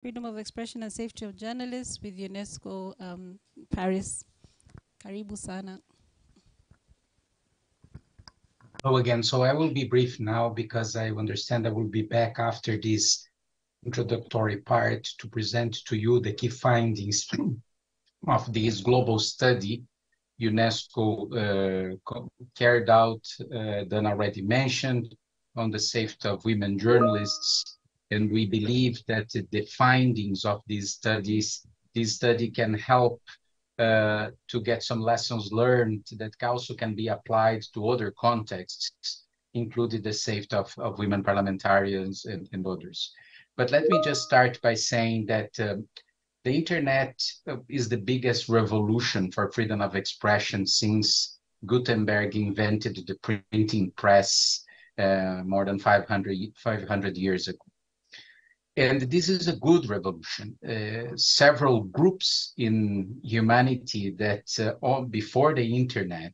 Freedom of Expression and Safety of Journalists with UNESCO Paris. Karibu sana. Hello again. So I will be brief now because I understand I will be back after this introductory part to present to you the key findings of this global study UNESCO carried out, than already mentioned, on the safety of women journalists. And we believe that the findings of this study can help to get some lessons learned that also can be applied to other contexts, including the safety of women parliamentarians and others. But let me just start by saying that the internet is the biggest revolution for freedom of expression since Gutenberg invented the printing press more than 500 years ago. And this is a good revolution. Several groups in humanity that before the internet,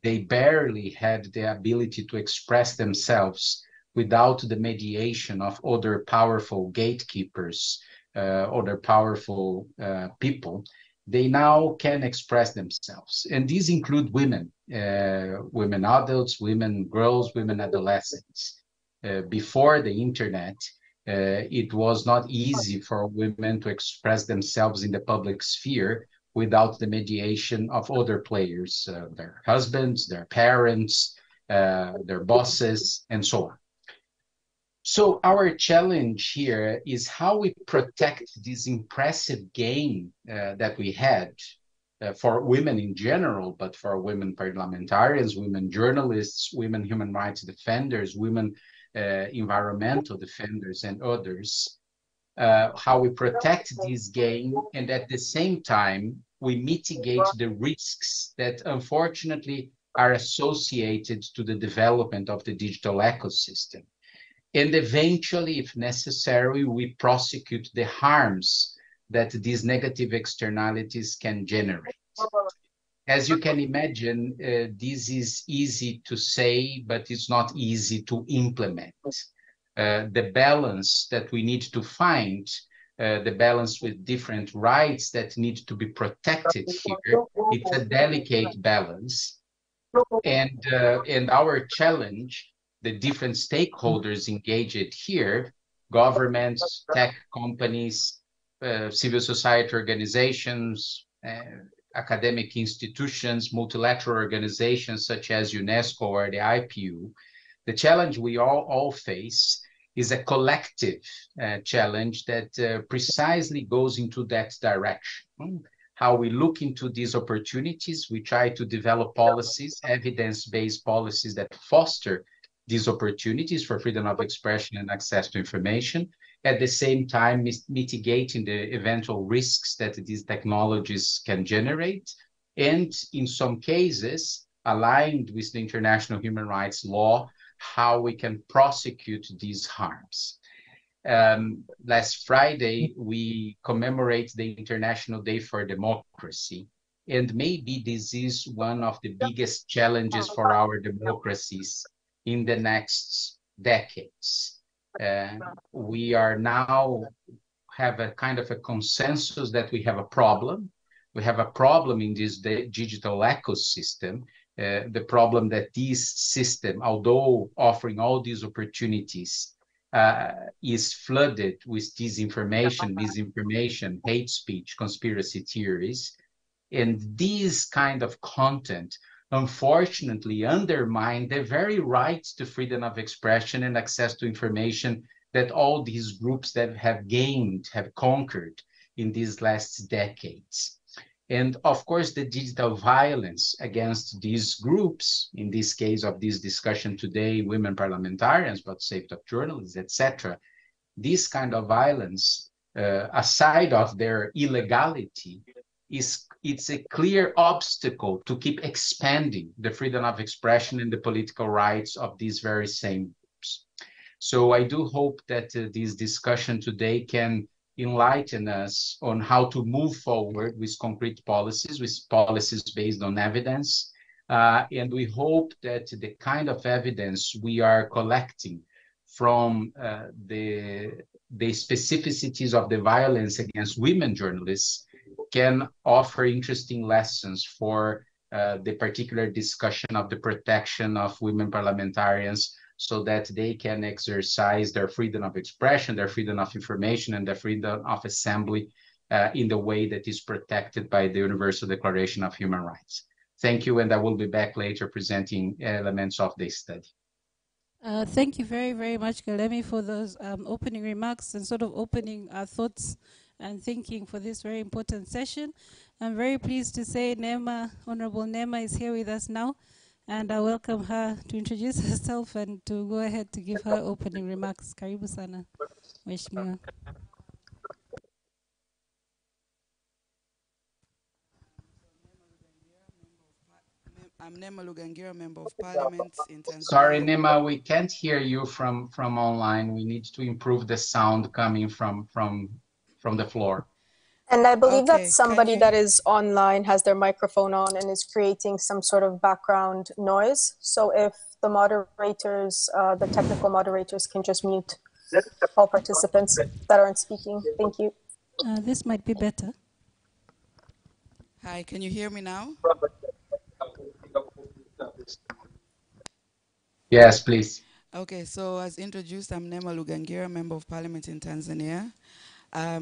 they barely had the ability to express themselves without the mediation of other powerful gatekeepers, other powerful people. They now can express themselves. And these include women, women adults, women girls, women adolescents. Before the internet, it was not easy for women to express themselves in the public sphere without the mediation of other players, their husbands, their parents, their bosses, and so on. So our challenge here is how we protect this impressive gain that we had for women in general, but for women parliamentarians, women journalists, women human rights defenders, women environmental defenders, and others, how we protect this gain, and at the same time, we mitigate the risks that unfortunately are associated to the development of the digital ecosystem. And eventually, if necessary, we prosecute the harms that these negative externalities can generate. As you can imagine, this is easy to say, but it's not easy to implement. The balance that we need to find, the balance with different rights that need to be protected here, it's a delicate balance. And our challenge, the different stakeholders engaged here, governments, tech companies, civil society organizations, academic institutions, multilateral organizations such as UNESCO or the IPU, the challenge we all face is a collective challenge that precisely goes into that direction. How we look into these opportunities, we try to develop policies, evidence-based policies that foster these opportunities for freedom of expression and access to information, at the same time mitigating the eventual risks that these technologies can generate, and in some cases, aligned with the international human rights law, how we can prosecute these harms. Last Friday, we commemorate the International Day for Democracy. And maybe this is one of the biggest challenges for our democracies in the next decades. We are now have a kind of a consensus that we have a problem. We have a problem in this digital ecosystem. The problem that this system, although offering all these opportunities, is flooded with disinformation, misinformation, hate speech, conspiracy theories. And this kind of content, unfortunately, undermine the very right to freedom of expression and access to information that all these groups that have gained, have conquered in these last decades. And of course, the digital violence against these groups, in this case of this discussion today, women parliamentarians, but safety of journalists, etc., this kind of violence, aside of their illegality, it's a clear obstacle to keep expanding the freedom of expression and the political rights of these very same groups. So I do hope that this discussion today can enlighten us on how to move forward with concrete policies, with policies based on evidence. And we hope that the kind of evidence we are collecting from the the specificities of the violence against women journalists can offer interesting lessons for the particular discussion of the protection of women parliamentarians, so that they can exercise their freedom of expression, their freedom of information, and their freedom of assembly in the way that is protected by the Universal Declaration of Human Rights. Thank you, and I will be back later presenting elements of this study. Thank you very, very much, Galemi, for those opening remarks and sort of opening our thoughts and thinking for this very important session. I'm very pleased to say Nema, Honorable Nema, is here with us now, and I welcome her to introduce herself and to go ahead to give her opening remarks. Karibu sana, Mheshimiwa. I'm Nema Lugangira, Member of Parliament in Tanzania. Sorry, Nema, we can't hear you from online. We need to improve the sound coming from the floor. And I believe that somebody that is online has their microphone on and is creating some sort of background noise. So if the moderators, the technical moderators, can just mute all participants that aren't speaking. Thank you. This might be better. Hi, can you hear me now? Yes, please. Okay, so as introduced, I'm Nema Lugangira, Member of Parliament in Tanzania.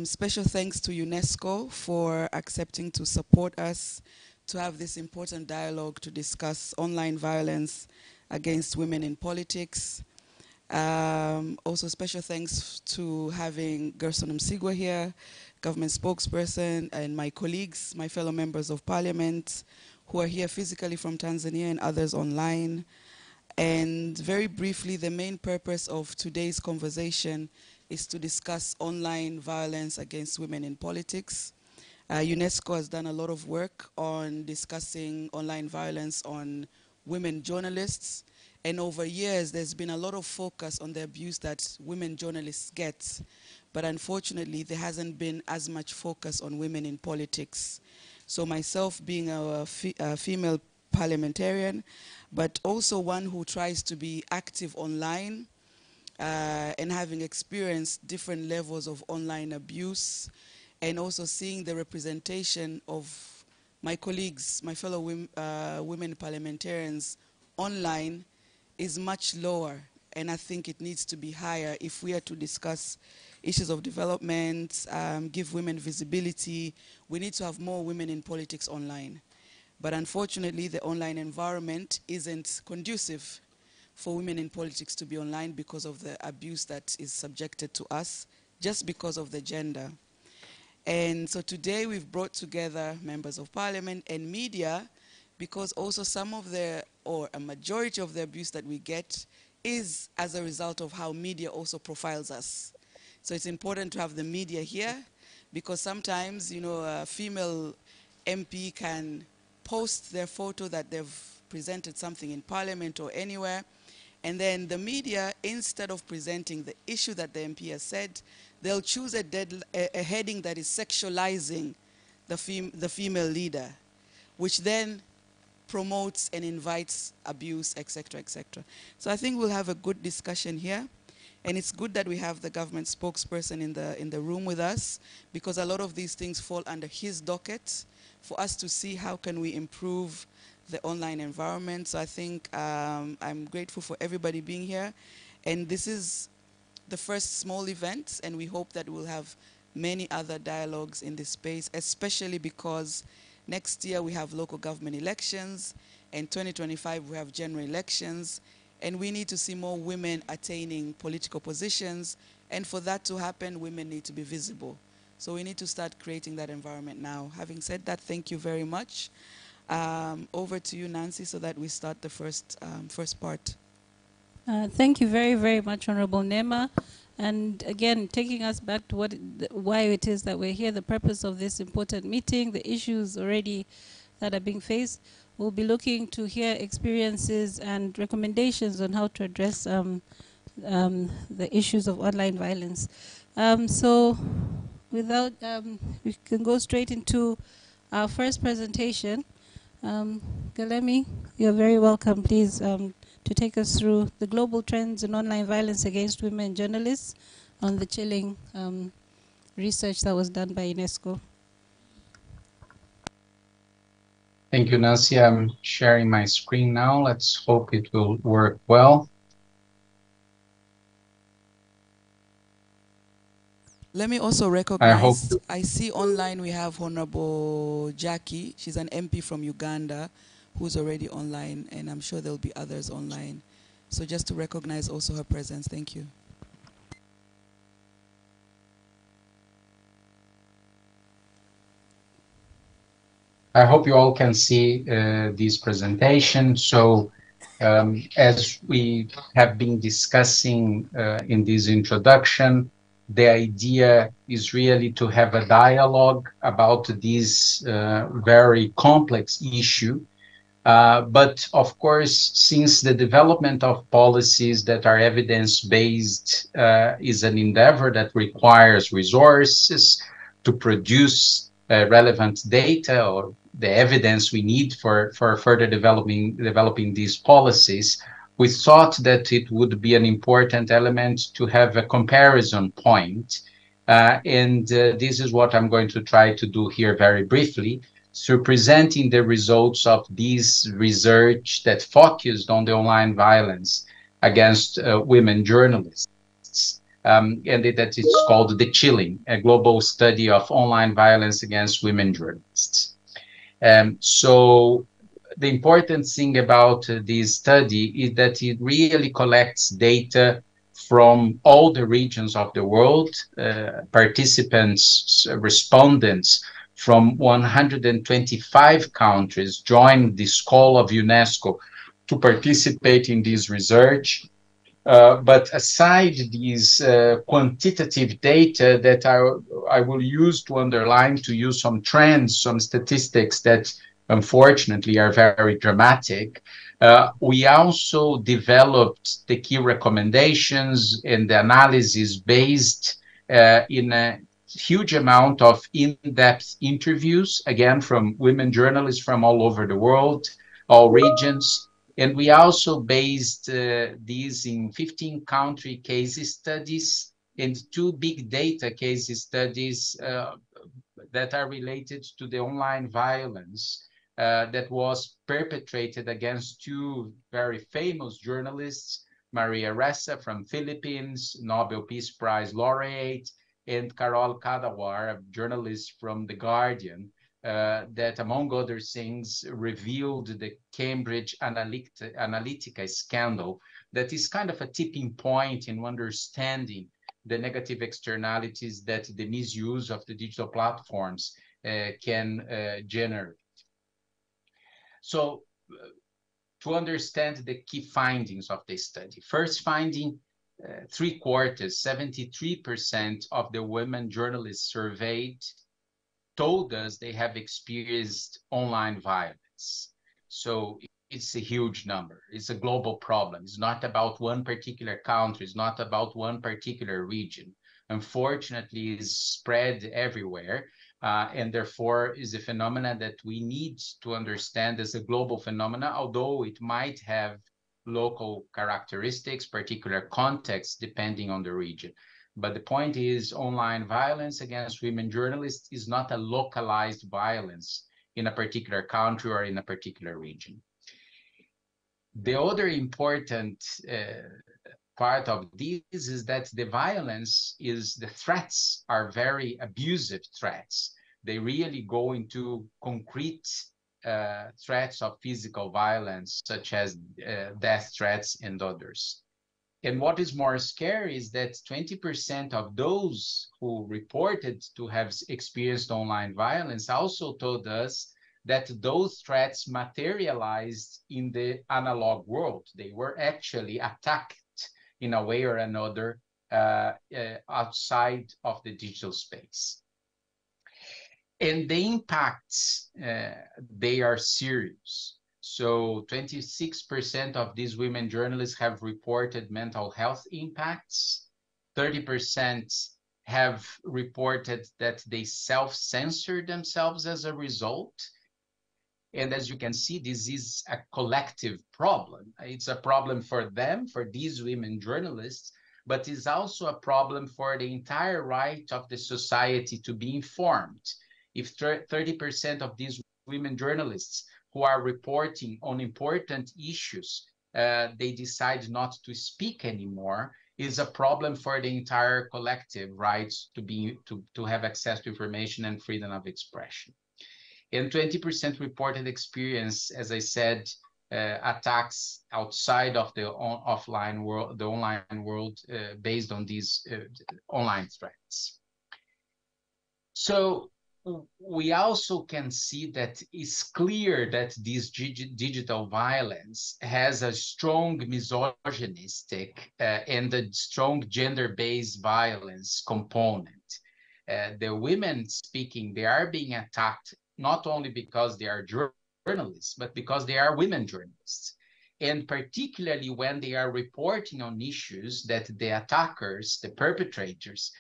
Special thanks to UNESCO for accepting to support us to have this important dialogue to discuss online violence against women in politics. Also special thanks to having Gerson Msigwa here, government spokesperson, and my colleagues, my fellow members of parliament, who are here physically from Tanzania and others online. And very briefly, the main purpose of today's conversation is to discuss online violence against women in politics. UNESCO has done a lot of work on discussing online violence on women journalists. And over years, there's been a lot of focus on the abuse that women journalists get. But unfortunately, there hasn't been as much focus on women in politics. So myself being a female parliamentarian, but also one who tries to be active online and having experienced different levels of online abuse, and also seeing the representation of my colleagues, my fellow women parliamentarians online is much lower, and I think it needs to be higher if we are to discuss issues of development, give women visibility. We need to have more women in politics online. But unfortunately, the online environment isn't conducive for women in politics to be online because of the abuse that is subjected to us, just because of the gender. And so today we've brought together members of parliament and media, because also some of the, or a majority of the abuse that we get is as a result of how media also profiles us. So it's important to have the media here, because sometimes, you know, a female MP can post their photo that they've presented something in parliament or anywhere, and then the media, instead of presenting the issue that the MP has said, they'll choose a heading that is sexualizing the female leader, which then promotes and invites abuse, etc., etc. So I think we'll have a good discussion here. And it's good that we have the government spokesperson in the room with us, because a lot of these things fall under his docket for us to see how can we improve the online environment. So I think I'm grateful for everybody being here. And this is the first small event, and we hope that we'll have many other dialogues in this space, especially because next year we have local government elections, and 2025 we have general elections, and we need to see more women attaining political positions, and for that to happen, women need to be visible. So we need to start creating that environment now. Having said that, thank you very much. Over to you, Nancy, so that we start the first part. Thank you very, very much, Honorable Nema. And again, taking us back to why it is that we're here, the purpose of this important meeting, the issues already that are being faced. We'll be looking to hear experiences and recommendations on how to address the issues of online violence. So without, we can go straight into our first presentation. Galemi, you're very welcome, please, to take us through the global trends in online violence against women journalists, on the chilling research that was done by UNESCO. Thank you, Nancy. I'm sharing my screen now. Let's hope it will work well. Let me also recognize, I see online we have Honorable Jackie. She's an MP from Uganda who's already online, and I'm sure there'll be others online. So just to recognize also her presence, thank you. I hope you all can see this presentation. So as we have been discussing in this introduction, the idea is really to have a dialogue about this very complex issue. But of course, since the development of policies that are evidence-based is an endeavor that requires resources to produce relevant data or the evidence we need for further developing these policies, we thought that it would be an important element to have a comparison point. And this is what I'm going to try to do here very briefly. So presenting the results of this research that focused on the online violence against women journalists. And that is called The Chilling, a global study of online violence against women journalists. So the important thing about this study is that it really collects data from all the regions of the world, participants, respondents from 125 countries joined this call of UNESCO to participate in this research. But aside these quantitative data that I will use to underline, to use some trends, some statistics that unfortunately are very dramatic, we also developed the key recommendations and the analysis based in a huge amount of in-depth interviews, again, from women journalists from all over the world, all regions. And we also based these in 15 country case studies and 2 big data case studies that are related to the online violence that was perpetrated against 2 very famous journalists, Maria Ressa from Philippines, Nobel Peace Prize laureate, and Carol Kadawar, a journalist from The Guardian, that, among other things, revealed the Cambridge Analytica scandal that is kind of a tipping point in understanding the negative externalities that the misuse of the digital platforms can generate. So to understand the key findings of this study, first finding, 3/4, 73% of the women journalists surveyed told us they have experienced online violence. So it's a huge number. It's a global problem. It's not about one particular country. It's not about one particular region. Unfortunately, it's spread everywhere. And therefore is a phenomenon that we need to understand as a global phenomenon, although it might have local characteristics, particular contexts, depending on the region. But the point is, online violence against women journalists is not a localized violence in a particular country or in a particular region. The other important part of this is that the violence is, the threats are very abusive threats. They really go into concrete threats of physical violence, such as death threats and others. And what is more scary is that 20% of those who reported to have experienced online violence also told us that those threats materialized in the analog world. They were actually attacked in a way or another outside of the digital space. And the impacts, they are serious. So 26% of these women journalists have reported mental health impacts. 30% have reported that they self-censor themselves as a result. And as you can see, this is a collective problem. It's a problem for them, for these women journalists, but is also a problem for the entire right of the society to be informed. If 30% of these women journalists who are reporting on important issues, they decide not to speak anymore, is a problem for the entire collective rights to have access to information and freedom of expression. And 20% reported experience, as I said, attacks outside of the offline world, the online world, based on these online threats. So we also can see that it's clear that this digital violence has a strong misogynistic and a strong gender-based violence component. The women speaking, they are being attacked not only because they are journalists, but because they are women journalists. And particularly when they are reporting on issues that the attackers, the perpetrators,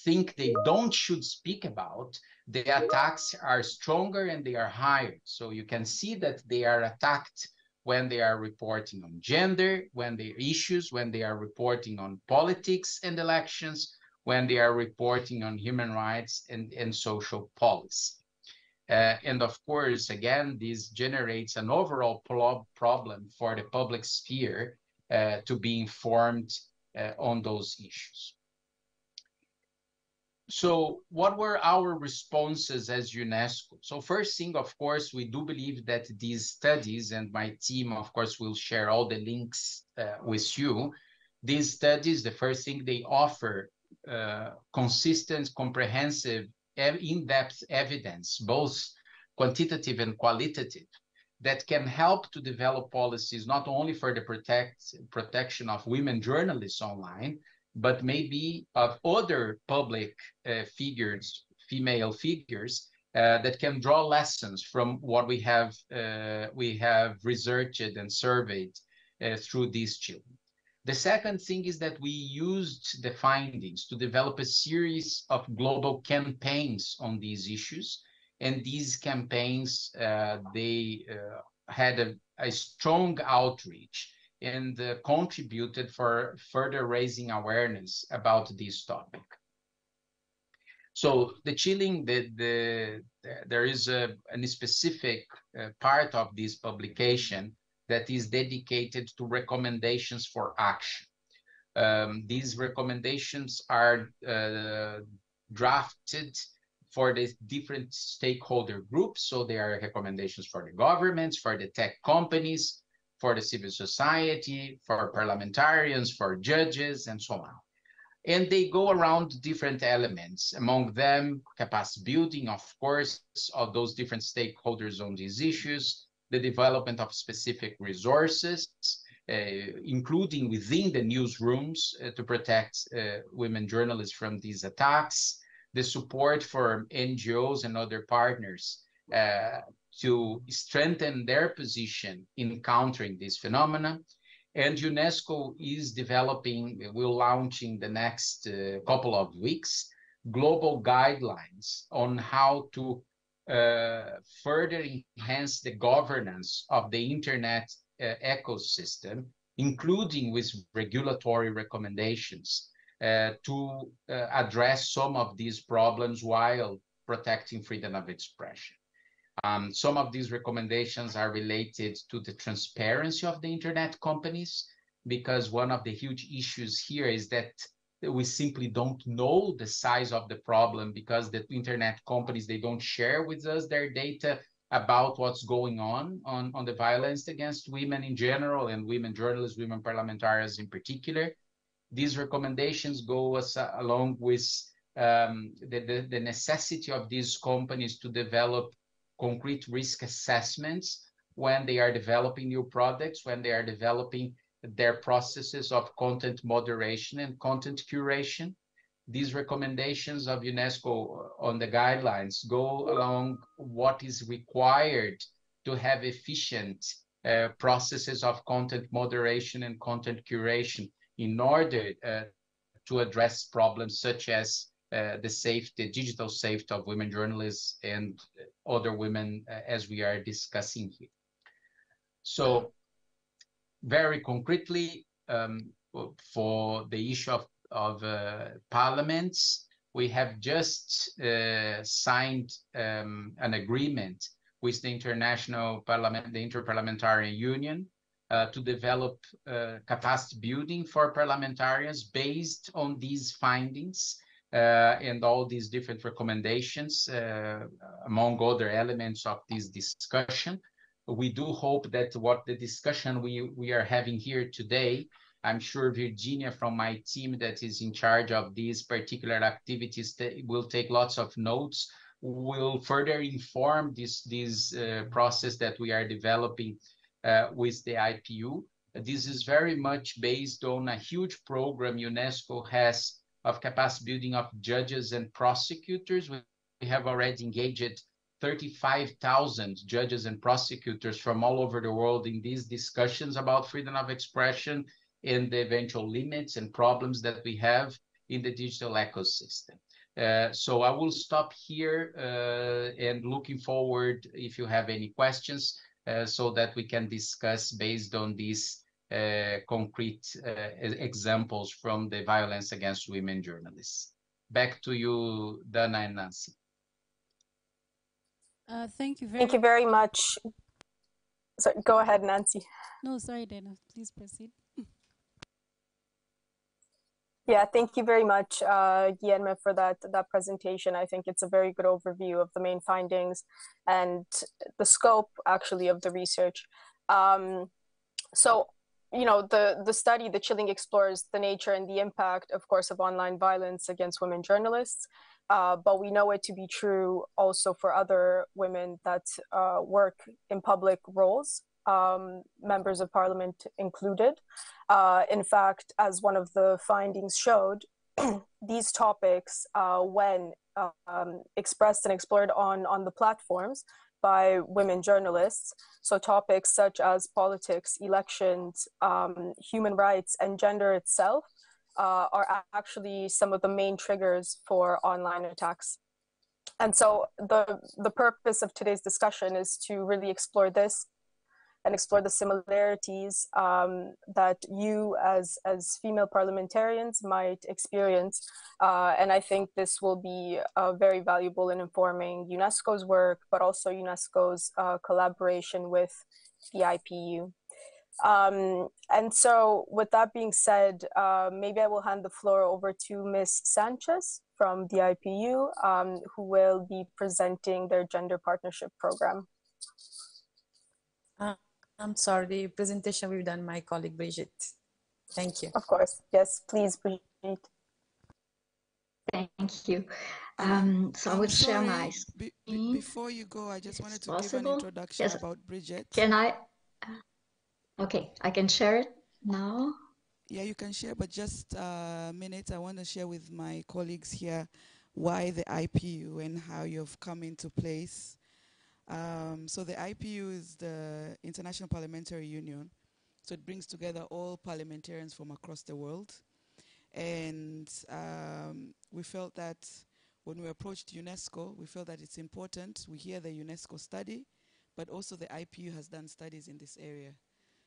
think they should speak about, the attacks are stronger and they are higher. So you can see that they are attacked when they are reporting on gender, when they issues, when they are reporting on politics and elections, when they are reporting on human rights and social policy. And of course, again, this generates an overall problem for the public sphere to be informed on those issues. So what were our responses as UNESCO? So first thing, of course, we do believe that these studies, and my team, of course, will share all the links with you. These studies, the first thing they offer, consistent, comprehensive, in-depth evidence, both quantitative and qualitative, that can help to develop policies not only for the protection of women journalists online, but maybe of other public figures, female figures, that can draw lessons from what we have researched and surveyed through these children. The second thing is that we used the findings to develop a series of global campaigns on these issues. And these campaigns, they had a strong outreach and contributed for further raising awareness about this topic. So the chilling, there is a specific part of this publication that is dedicated to recommendations for action. These recommendations are drafted for the different stakeholder groups. So there are recommendations for the governments, for the tech companies, for the civil society, for parliamentarians, for judges, and so on. And they go around different elements, among them capacity building, of course, of those different stakeholders on these issues, the development of specific resources, including within the newsrooms to protect women journalists from these attacks, the support for NGOs and other partners to strengthen their position in countering this phenomenon. And UNESCO is developing, will launch in the next couple of weeks, global guidelines on how to further enhance the governance of the internet ecosystem, including with regulatory recommendations to address some of these problems while protecting freedom of expression. Some of these recommendations are related to the transparency of the internet companies, because one of the huge issues here is that we simply don't know the size of the problem, because the internet companies, they don't share with us their data about what's going on the violence against women in general and women journalists, women parliamentarians in particular. These recommendations go along with the necessity of these companies to develop concrete risk assessments when they are developing new products, when they are developing their processes of content moderation and content curation. These recommendations of UNESCO on the guidelines go along what is required to have efficient processes of content moderation and content curation in order to address problems such as the digital safety of women journalists and other women, as we are discussing here. So very concretely, for the issue of parliaments. We have just signed an agreement with the International Parliament, the Interparliamentary Union, to develop capacity building for parliamentarians based on these findings and all these different recommendations, among other elements of this discussion. We do hope that what the discussion we are having here today, I'm sure Virginia from my team that is in charge of these particular activities will take lots of notes, will further inform this process that we are developing with the IPU. This is very much based on a huge program UNESCO has of capacity building of judges and prosecutors. We have already engaged 35,000 judges and prosecutors from all over the world in these discussions about freedom of expression and the eventual limits and problems that we have in the digital ecosystem. So I will stop here and looking forward if you have any questions so that we can discuss based on these concrete examples from the violence against women journalists. Back to you, Dana and Nancy. Thank you Thank you very much. Sorry, go ahead, Nancy. No, sorry, Dana. Please proceed. Yeah, thank you very much, Guillermo, for that presentation. I think it's a very good overview of the main findings and the scope, actually, of the research. So, you know, the study, The Chilling, explores the nature and the impact, of course, of online violence against women journalists. But we know it to be true also for other women that work in public roles, members of parliament included. In fact, as one of the findings showed, these topics, when expressed and explored on the platforms by women journalists, so topics such as politics, elections, human rights, and gender itself, are actually some of the main triggers for online attacks. And so the purpose of today's discussion is to really explore this and explore the similarities that you as female parliamentarians might experience. And I think this will be very valuable in informing UNESCO's work, but also UNESCO's collaboration with the IPU. And so with that being said, maybe I will hand the floor over to Ms. Sanchez from the IPU, who will be presenting their gender partnership program. I'm sorry, the presentation will be done by my colleague Brigitte. Thank you. Of course, yes, please, Brigitte. Thank you. So I will share my screen. Before you go, I just wanted to give an introduction about Brigitte. Can I? Okay, I can share it now. Yeah, you can share, but just a minute. I want to share with my colleagues here why the IPU and how you've come into place. So the IPU is the International Parliamentary Union. So it brings together all parliamentarians from across the world. And we felt that when we approached UNESCO, we felt that it's important. We hear the UNESCO study, but also the IPU has done studies in this area.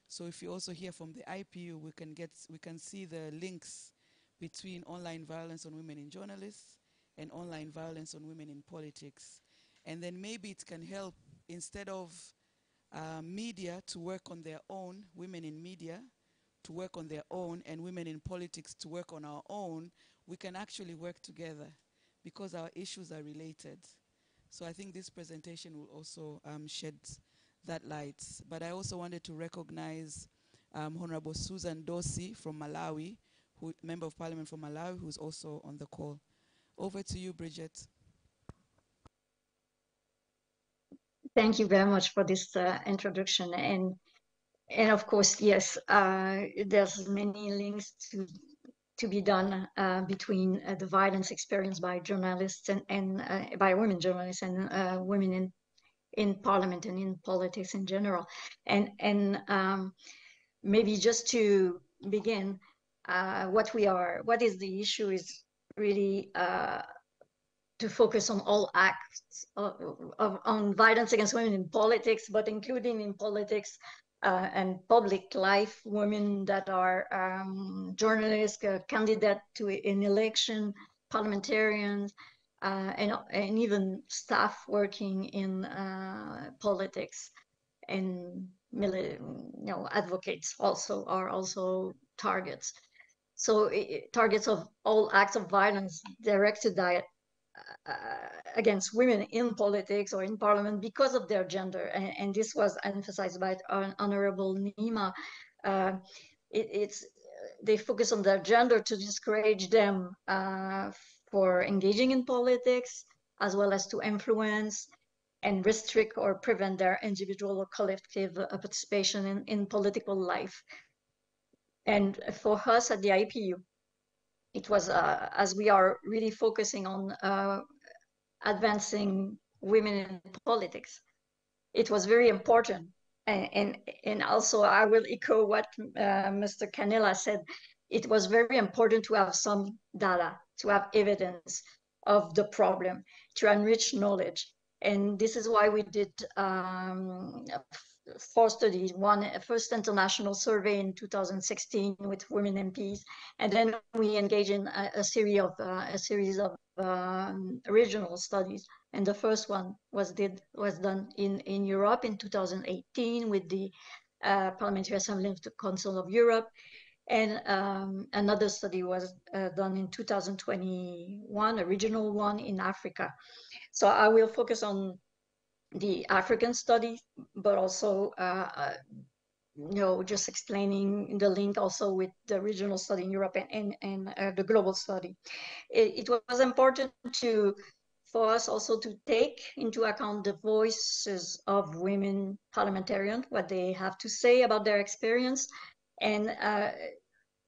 So if you also hear from the IPU, we can see the links between online violence on women in journalists and online violence on women in politics. And then maybe it can help, instead of media to work on their own, women in media to work on their own, and women in politics to work on our own, we can actually work together because our issues are related. So I think this presentation will also shed that light. But I also wanted to recognize Honorable Susan Dosi from Malawi, Member of Parliament from Malawi, who's also on the call. Over to you, Brigitte. Thank you very much for this introduction. And of course, yes, there's many links to be done between the violence experienced by journalists and by women journalists and women in parliament and in politics in general. And maybe just to begin, what is the issue is really to focus on all acts on violence against women in politics, but including in politics and public life, women that are journalists, candidate to an election, parliamentarians, and even staff working in politics, and advocates also are also targets. So targets of all acts of violence directed against women in politics or in parliament because of their gender, and this was emphasized by Honorable Nima. They focus on their gender to discourage them for engaging in politics, as well as to influence and restrict or prevent their individual or collective participation in political life. And for us at the IPU, it was, as we are really focusing on advancing women in politics, it was very important. And also I will echo what Mr. Canella said. It was very important to have some data, to have evidence of the problem, to enrich knowledge. And this is why we did 4 studies. One, first international survey in 2016 with women MPs, and then we engaged in a series of regional studies. And the first one was done in Europe in 2018 with the Parliamentary Assembly of the Council of Europe, and another study was done in 2021, a regional one in Africa. So I will focus on the African study, but also just explaining the link also with the regional study in Europe and the global study. It was important for us also to take into account the voices of women parliamentarians, what they have to say about their experience, and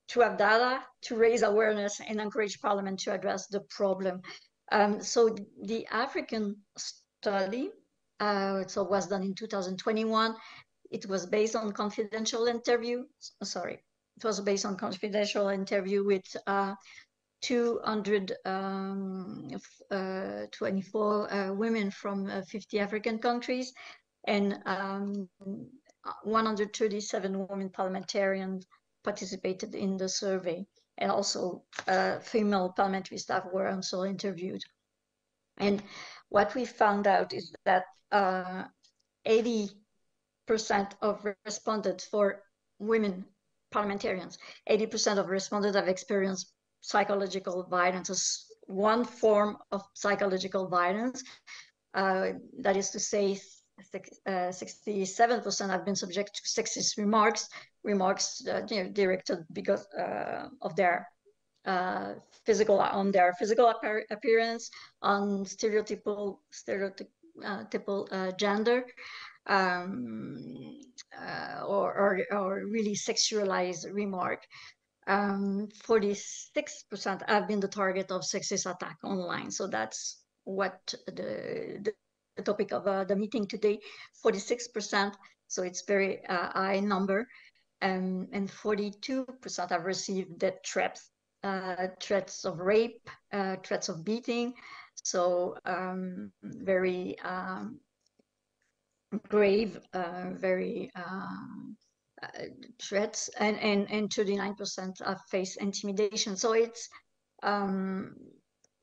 to have data to raise awareness and encourage Parliament to address the problem. So the African study was done in 2021. It was based on confidential interview. Sorry, it was based on confidential interview with 224 women from 50 African countries, and 137 women parliamentarians participated in the survey, and also female parliamentary staff were also interviewed. And what we found out is that 80% of respondents for women parliamentarians, 80% of respondents have experienced psychological violence as one form of psychological violence. That is to say, 67% have been subject to sexist remarks directed because of their physical appearance, on stereotypical gender, or really sexualized remark. 46% have been the target of sexist attack online. So that's what the topic of the meeting today, 46%. So it's very high number. And 42% have received death threats, threats of rape, threats of beating. So very grave, very threats, and 39% have faced intimidation. So it's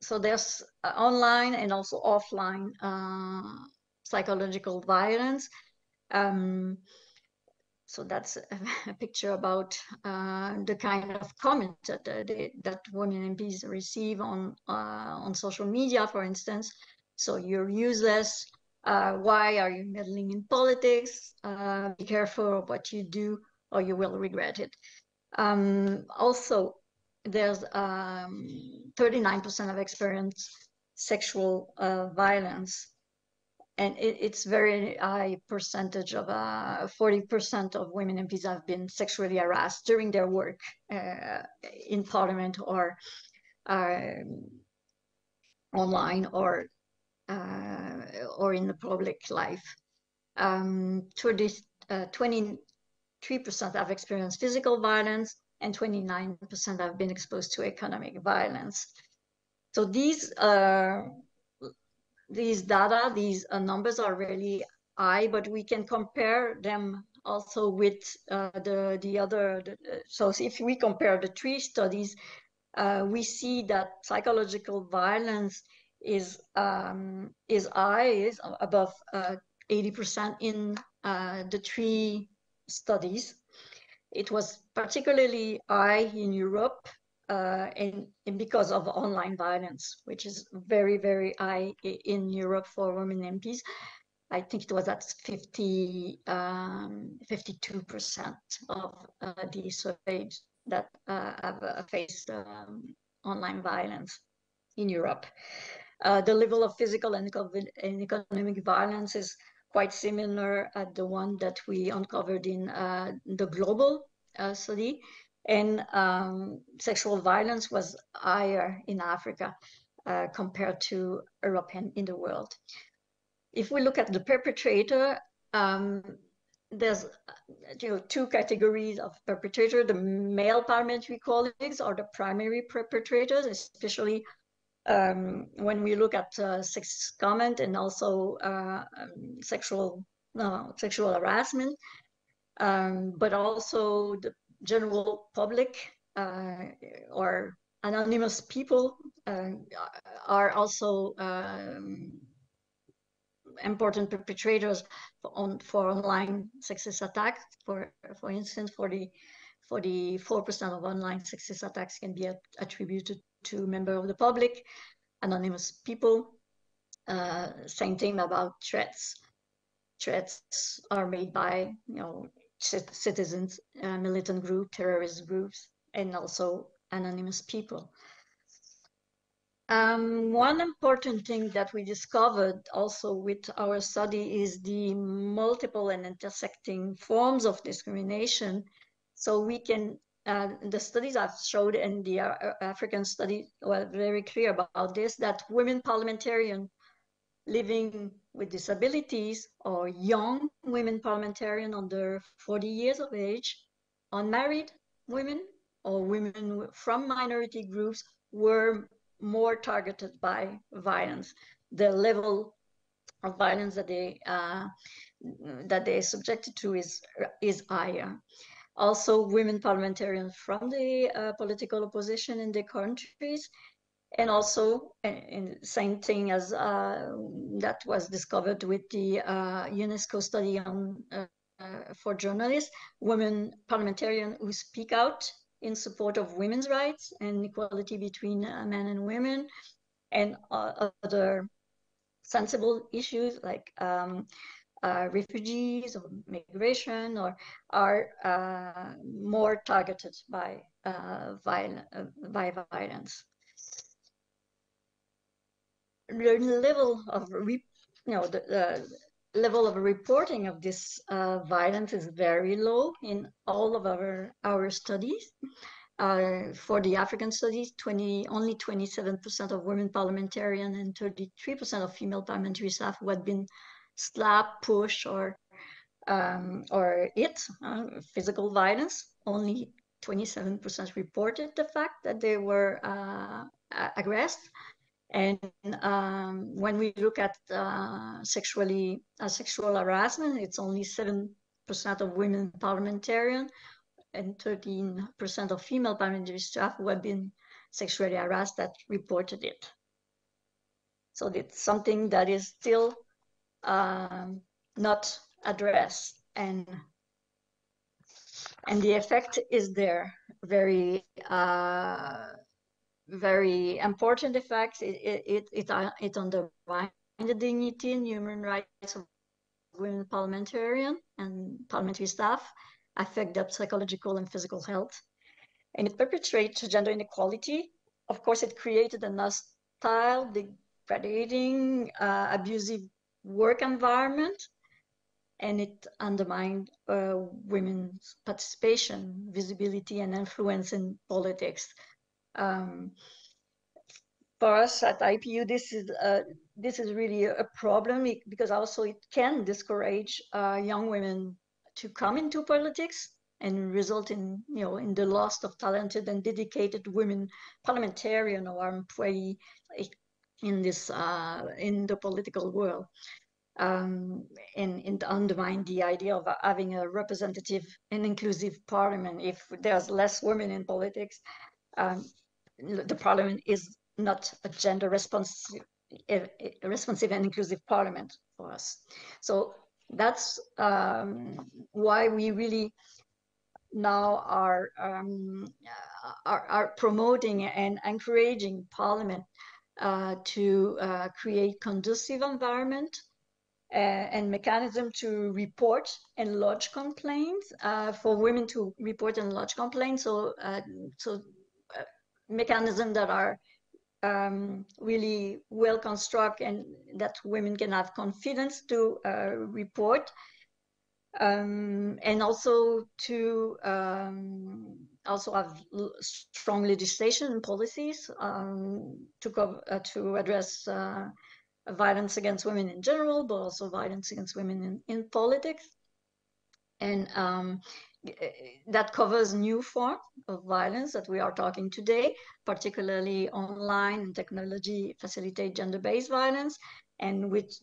so there's online and also offline psychological violence. So that's a picture about the kind of comment that women MPs receive on social media, for instance. So you're useless. Why are you meddling in politics? Be careful of what you do, or you will regret it. Also, there's 39% of experienced sexual violence. And it's very high percentage of 40% of women MPs have been sexually harassed during their work in Parliament or online or in the public life. 23% have experienced physical violence, and 29% have been exposed to economic violence. So these data, these numbers are really high, but we can compare them also with the other. So if we compare the three studies, we see that psychological violence is high, is above 80% in the three studies. It was particularly high in Europe, and because of online violence, which is very, very high in Europe for women MPs. I think it was at 52% of the surveyed that have faced online violence in Europe. The level of physical and economic violence is quite similar at the one that we uncovered in the global study. And sexual violence was higher in Africa compared to Europe and in the world. If we look at the perpetrator, there's two categories of perpetrator. The male parliamentary colleagues are the primary perpetrators, especially when we look at sexist comment and also sexual harassment, but also the general public or anonymous people are also important perpetrators for online sexist attacks. For instance, 44% of online sexist attacks can be attributed to members of the public, anonymous people. Same thing about threats. Threats are made by citizens, militant groups, terrorist groups, and also anonymous people. One important thing that we discovered also with our study is the multiple and intersecting forms of discrimination. So we can, the studies I've showed and the African study were very clear about this, that women parliamentarians living with disabilities or young women parliamentarians under 40 years of age, unmarried women or women from minority groups were more targeted by violence. The level of violence that they are subjected to is higher. Also, women parliamentarians from the political opposition in the countries, and also, and same thing as that was discovered with the UNESCO study on for journalists, women parliamentarians who speak out in support of women's rights and equality between men and women, and other sensible issues like refugees or migration, or are more targeted by violence. The level of the level of reporting of this violence is very low in all of our studies. For the African studies, only 27% of women parliamentarians and 33% of female parliamentary staff who had been slapped, pushed, or hit, physical violence. Only 27% reported the fact that they were aggressed. And when we look at sexual harassment, it's only 7% of women parliamentarians and 13% of female parliamentary staff who have been sexually harassed that reported it. So it's something that is still not addressed, and the effect is there. Very very important effects. It undermines the dignity and human rights of women parliamentarians and parliamentary staff, affect their psychological and physical health, and it perpetrates gender inequality. Of course, it created a hostile, degrading, abusive work environment, and it undermined women's participation, visibility, and influence in politics. For us at IPU, this is really a problem, because also it can discourage young women to come into politics and result in in the loss of talented and dedicated women parliamentarian or employee in this in the political world. and undermine the idea of having a representative and inclusive parliament. If there's less women in politics, the parliament is not a gender responsive and inclusive parliament for us. So that's why we really now are promoting and encouraging Parliament to create conducive environment and mechanism to report and lodge complaints for women to report and lodge complaints. So mechanisms that are really well constructed and that women can have confidence to report. And also to also have strong legislation and policies to address violence against women in general, but also violence against women in politics. And that covers new forms of violence that we are talking today, particularly online and technology facilitate gender-based violence. And with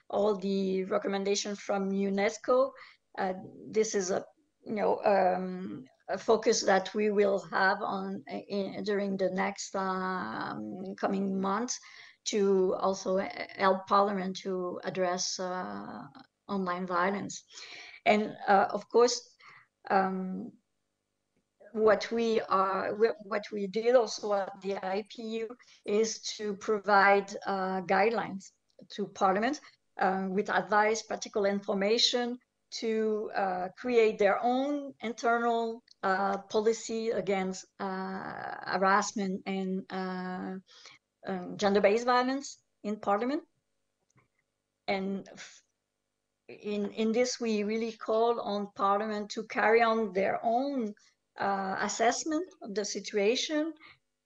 all the recommendations from UNESCO, this is a focus that we will have on during the next coming months to also help Parliament to address online violence. And of course, what we did also at the IPU is to provide guidelines to Parliament with advice, practical information to create their own internal policy against harassment and gender-based violence in Parliament. And in this, we really call on Parliament to carry on their own assessment of the situation,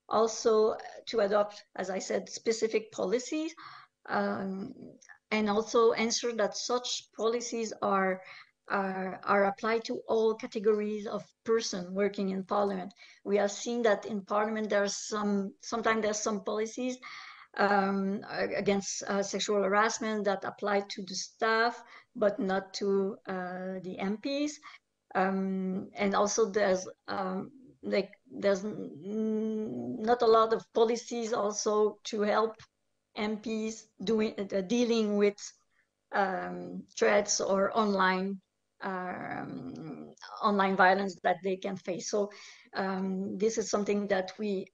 also to adopt, as I said, specific policies, and also ensure that such policies are applied to all categories of person working in Parliament. We have seen that in Parliament sometimes there's some policies against sexual harassment that apply to the staff, but not to the MPs. And also there's not a lot of policies also to help MPs dealing with threats or online violence that they can face. So this is something that we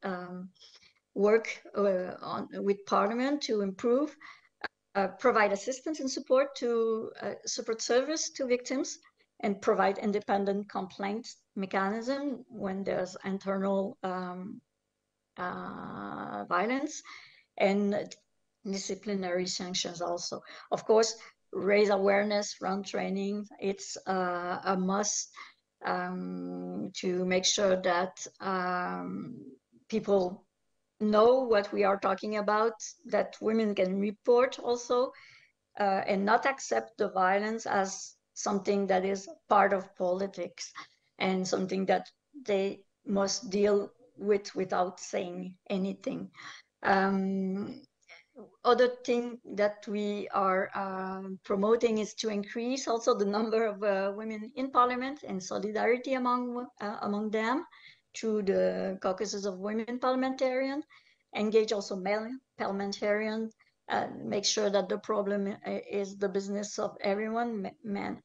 work with Parliament to improve, provide assistance and support to support service to victims, and provide independent complaint mechanism when there's internal violence, and disciplinary sanctions also. Of course, raise awareness, run training. It's a must to make sure that people know what we are talking about, that women can report also, and not accept the violence as something that is part of politics and something that they must deal with without saying anything. Other thing that we are promoting is to increase also the number of women in Parliament and solidarity among them through the caucuses of women parliamentarians, engage also male parliamentarians, make sure that the problem is the business of everyone, men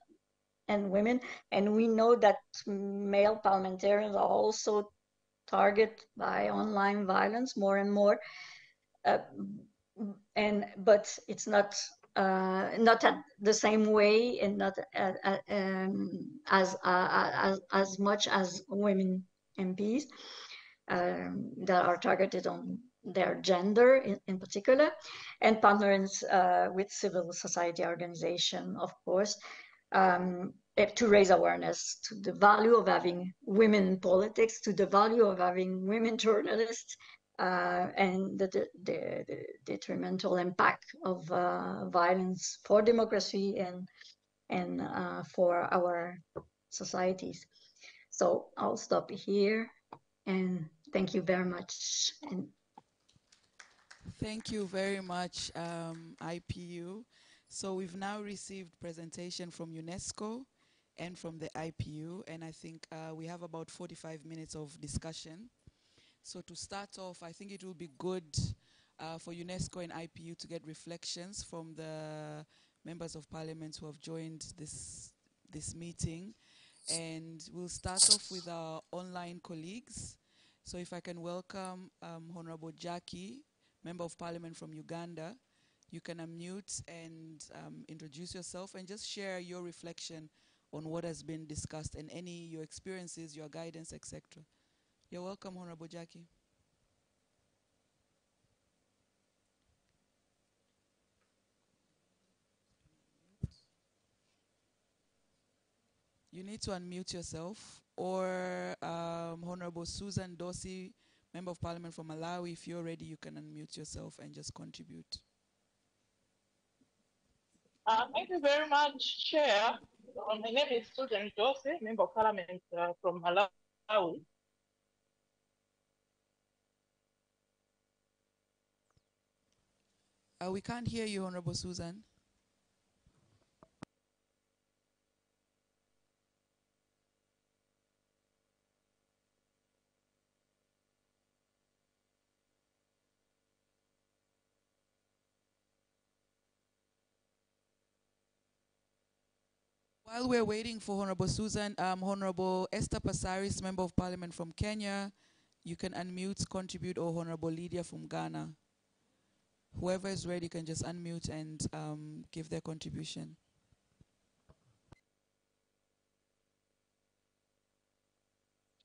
and women. And we know that male parliamentarians are also targeted by online violence more and more. But it's not at the same way, and not as much as women MPs that are targeted on their gender in particular, and partners with civil society organization, of course, to raise awareness to the value of having women in politics, to the value of having women journalists, and the detrimental impact of violence for democracy and for our societies. So I'll stop here, and thank you very much. And thank you very much, IPU. So we've now received presentation from UNESCO and from the IPU, and I think we have about 45 minutes of discussion. So to start off, I think it will be good for UNESCO and IPU to get reflections from the members of parliament who have joined this meeting. And we'll start off with our online colleagues. So if I can welcome Honorable Jackie, Member of Parliament from Uganda. You can unmute and introduce yourself and just share your reflection on what has been discussed and your experiences, your guidance, etc. You're welcome, Honorable Jackie. You need to unmute yourself, or Honorable Susan Dorsey, Member of Parliament from Malawi, if you're ready, you can unmute yourself and just contribute. Thank you very much, Chair. My name is Susan Dorsey, Member of Parliament from Malawi. We can't hear you, Honorable Susan. While we're waiting for Honorable Susan, Honorable Esther Passaris, Member of Parliament from Kenya, you can unmute, contribute, or Honorable Lydia from Ghana. Whoever is ready can just unmute and give their contribution.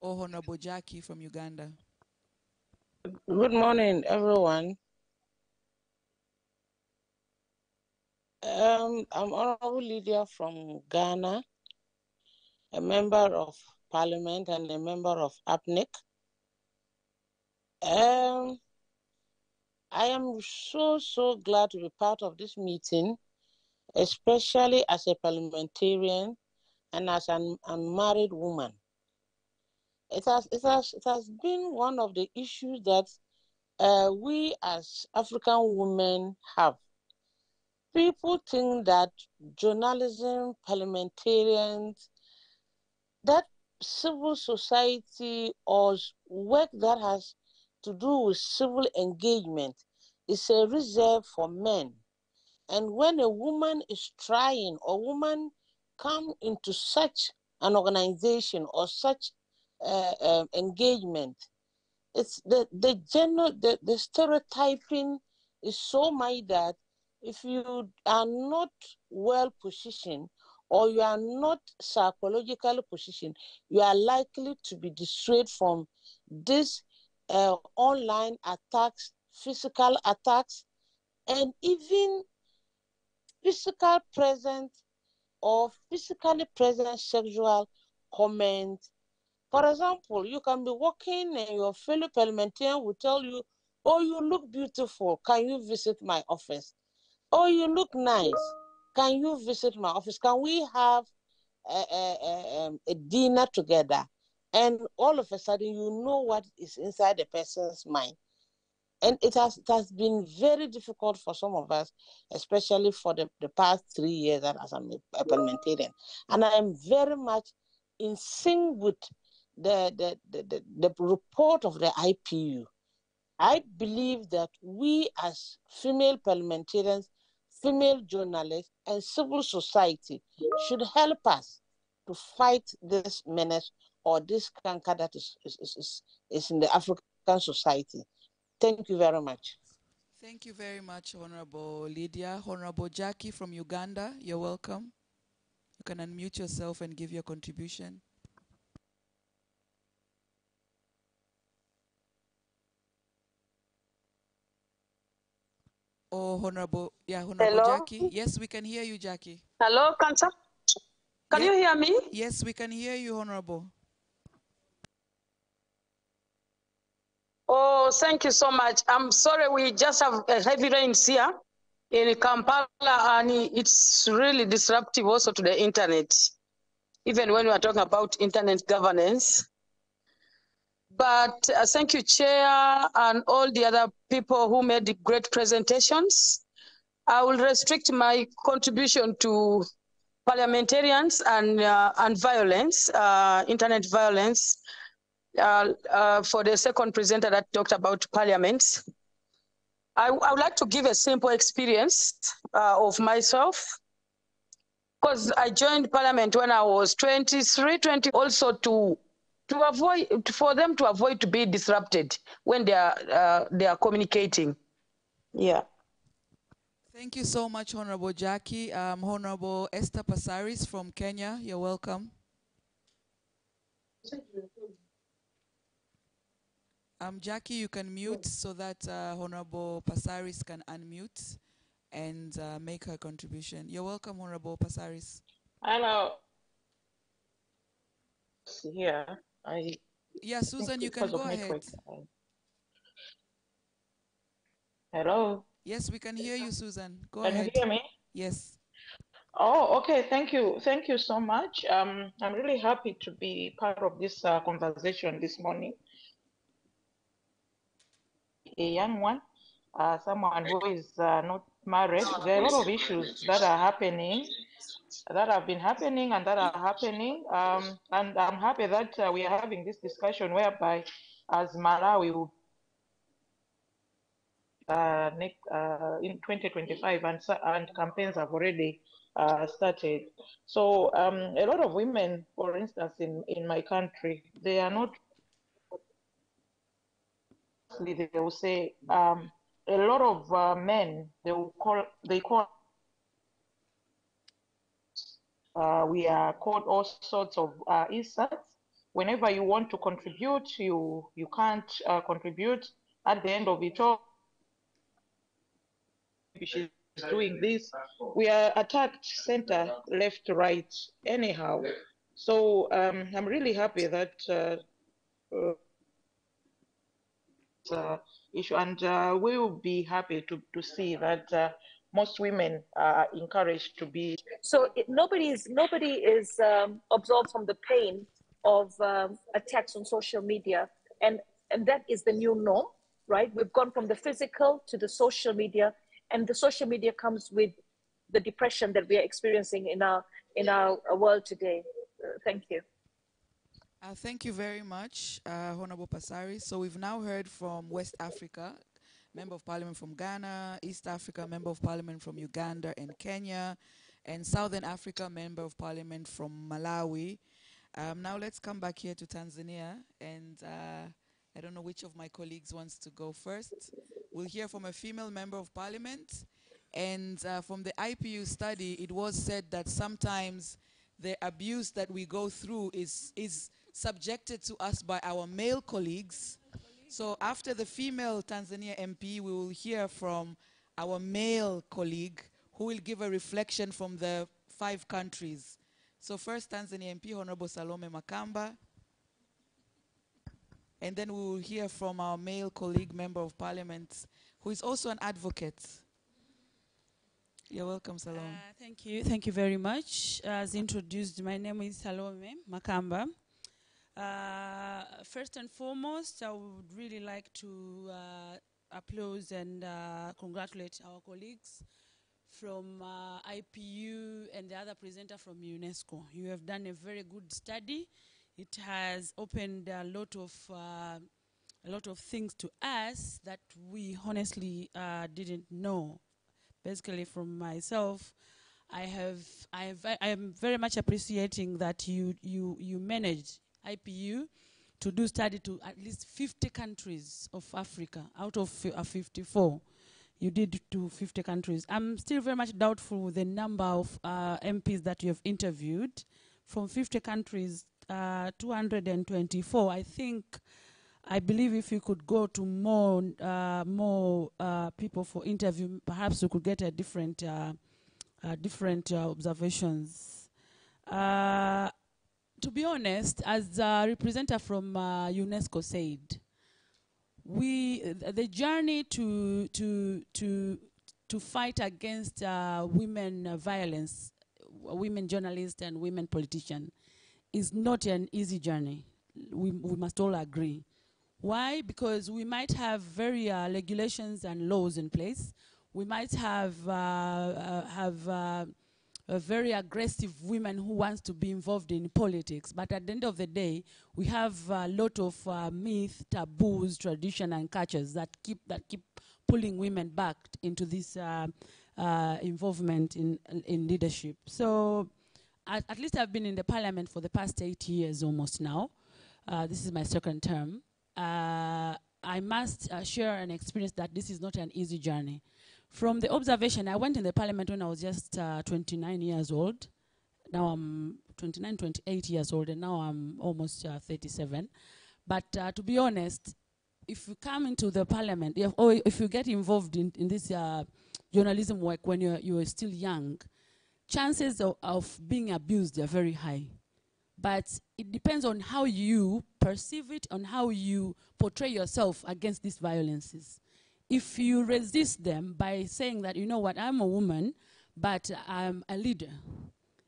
Or Honorable Jackie from Uganda. Good morning, everyone. I'm Honorable Lydia from Ghana, a member of Parliament and a member of APNIC. I am so glad to be part of this meeting, especially as a parliamentarian and as an unmarried woman. It has been one of the issues that we as African women have. People think that journalism, parliamentarians, that civil society or work that has to do with civil engagement is a reserve for men. And when a woman is trying, or woman come into such an organization or such engagement, it's the stereotyping is so much that if you are not well positioned or you are not psychologically positioned, you are likely to be dissuaded from these online attacks, physical attacks, and even physical present or physically present sexual comments. For example, you can be walking and your fellow parliamentarian will tell you, "Oh, you look beautiful. Can you visit my office? Oh, you look nice. Can you visit my office? Can we have a dinner together?" And all of a sudden, you know what is inside the person's mind. And it has been very difficult for some of us, especially for the past 3 years that as I'm a parliamentarian. And I am very much in sync with the report of the IPU. I believe that we as female parliamentarians, female journalists, and civil society should help us to fight this menace or this canker that is in the African society. Thank you very much. Thank you very much, Honorable Lydia. Honorable Jackie from Uganda, you're welcome. You can unmute yourself and give your contribution. Oh, Honorable Jackie. Yes, we can hear you, Jackie. Hello, can you hear me? Yes, we can hear you, Honorable. Oh, thank you so much. I'm sorry, we just have heavy rains here in Kampala, and it's really disruptive also to the internet, even when we are talking about internet governance. But thank you, Chair, and all the other people who made the great presentations. I will restrict my contribution to parliamentarians and violence, internet violence, for the second presenter that talked about parliaments. I would like to give a simple experience of myself, because I joined parliament when I was 23, 20, also to avoid, for them to avoid to be disrupted when they are communicating. Yeah. Thank you so much, Honorable Jackie. Honorable Esther Passaris from Kenya, you're welcome. Jackie, you can mute so that Honorable Passaris can unmute and make her contribution. You're welcome, Honorable Passaris. Hello. Here, yeah, Susan, you can go ahead. Hello. Yes, we can hear you, Susan. Go ahead. Can you hear me? Yes. Oh, okay. Thank you. Thank you so much. I'm really happy to be part of this conversation this morning. A young one, someone who is not married. There are a lot of issues that are happening, that have been happening and that are happening. And I'm happy that we are having this discussion whereby as Malawi will in 2025 and campaigns have already started. So a lot of women, for instance, in my country, they are not, they will say, a lot of men, they call, we are called all sorts of insults. Whenever you want to contribute, you can't contribute. At the end of it all, she's doing this. We are attacked center, left, right, anyhow. So I'm really happy that issue, and we will be happy to see that most women are encouraged to be. So nobody is absolved from the pain of attacks on social media, and that is the new norm, right? We've gone from the physical to the social media, and the social media comes with the depression that we are experiencing in our world today. Thank you. Thank you very much, Honorable Passaris. So we've now heard from West Africa, Member of Parliament from Ghana, East Africa, Member of Parliament from Uganda and Kenya, and Southern Africa, Member of Parliament from Malawi. Now let's come back here to Tanzania, and I don't know which of my colleagues wants to go first. We'll hear from a female Member of Parliament, and from the IPU study, it was said that sometimes the abuse that we go through is subjected to us by our male colleagues. So after the female Tanzania MP, we will hear from our male colleague who will give a reflection from the 5 countries. So first Tanzania MP, Honorable Salome Makamba. And then we will hear from our male colleague, Member of Parliament, who is also an advocate. You're welcome, Salome. Thank you. Thank you very much. As introduced, my name is Salome Makamba. First and foremost, I would really like to applaud and congratulate our colleagues from IPU and the other presenter from UNESCO. You have done a very good study. It has opened a lot of things to us that we honestly didn't know. Basically, from myself, I am very much appreciating that you managed IPU to do study to at least 50 countries of Africa out of 54. You did to 50 countries. I'm still very much doubtful the number of MPs that you have interviewed. From 50 countries, 224. I believe if you could go to more people for interview, perhaps you could get a different observations. To be honest, as a representative from UNESCO said, the journey to fight against women violence, women journalists and women politicians, is not an easy journey. We must all agree. Why? Because we might have very regulations and laws in place. We might have a very aggressive women who wants to be involved in politics, but at the end of the day, we have a lot of myth, taboos, tradition, and cultures that keep pulling women back into this involvement in leadership. So, at least I've been in the parliament for the past 8 years almost now. This is my second term. I must share an experience that this is not an easy journey. From the observation, I went in the parliament when I was just 29 years old. Now I'm 29, 28 years old, and now I'm almost 37. But to be honest, if you come into the parliament, or if you get involved in this journalism work when you're still young, chances of being abused are very high. But it depends on how you perceive it, on how you portray yourself against these violences. If you resist them by saying that, you know what, I'm a woman, but I'm a leader.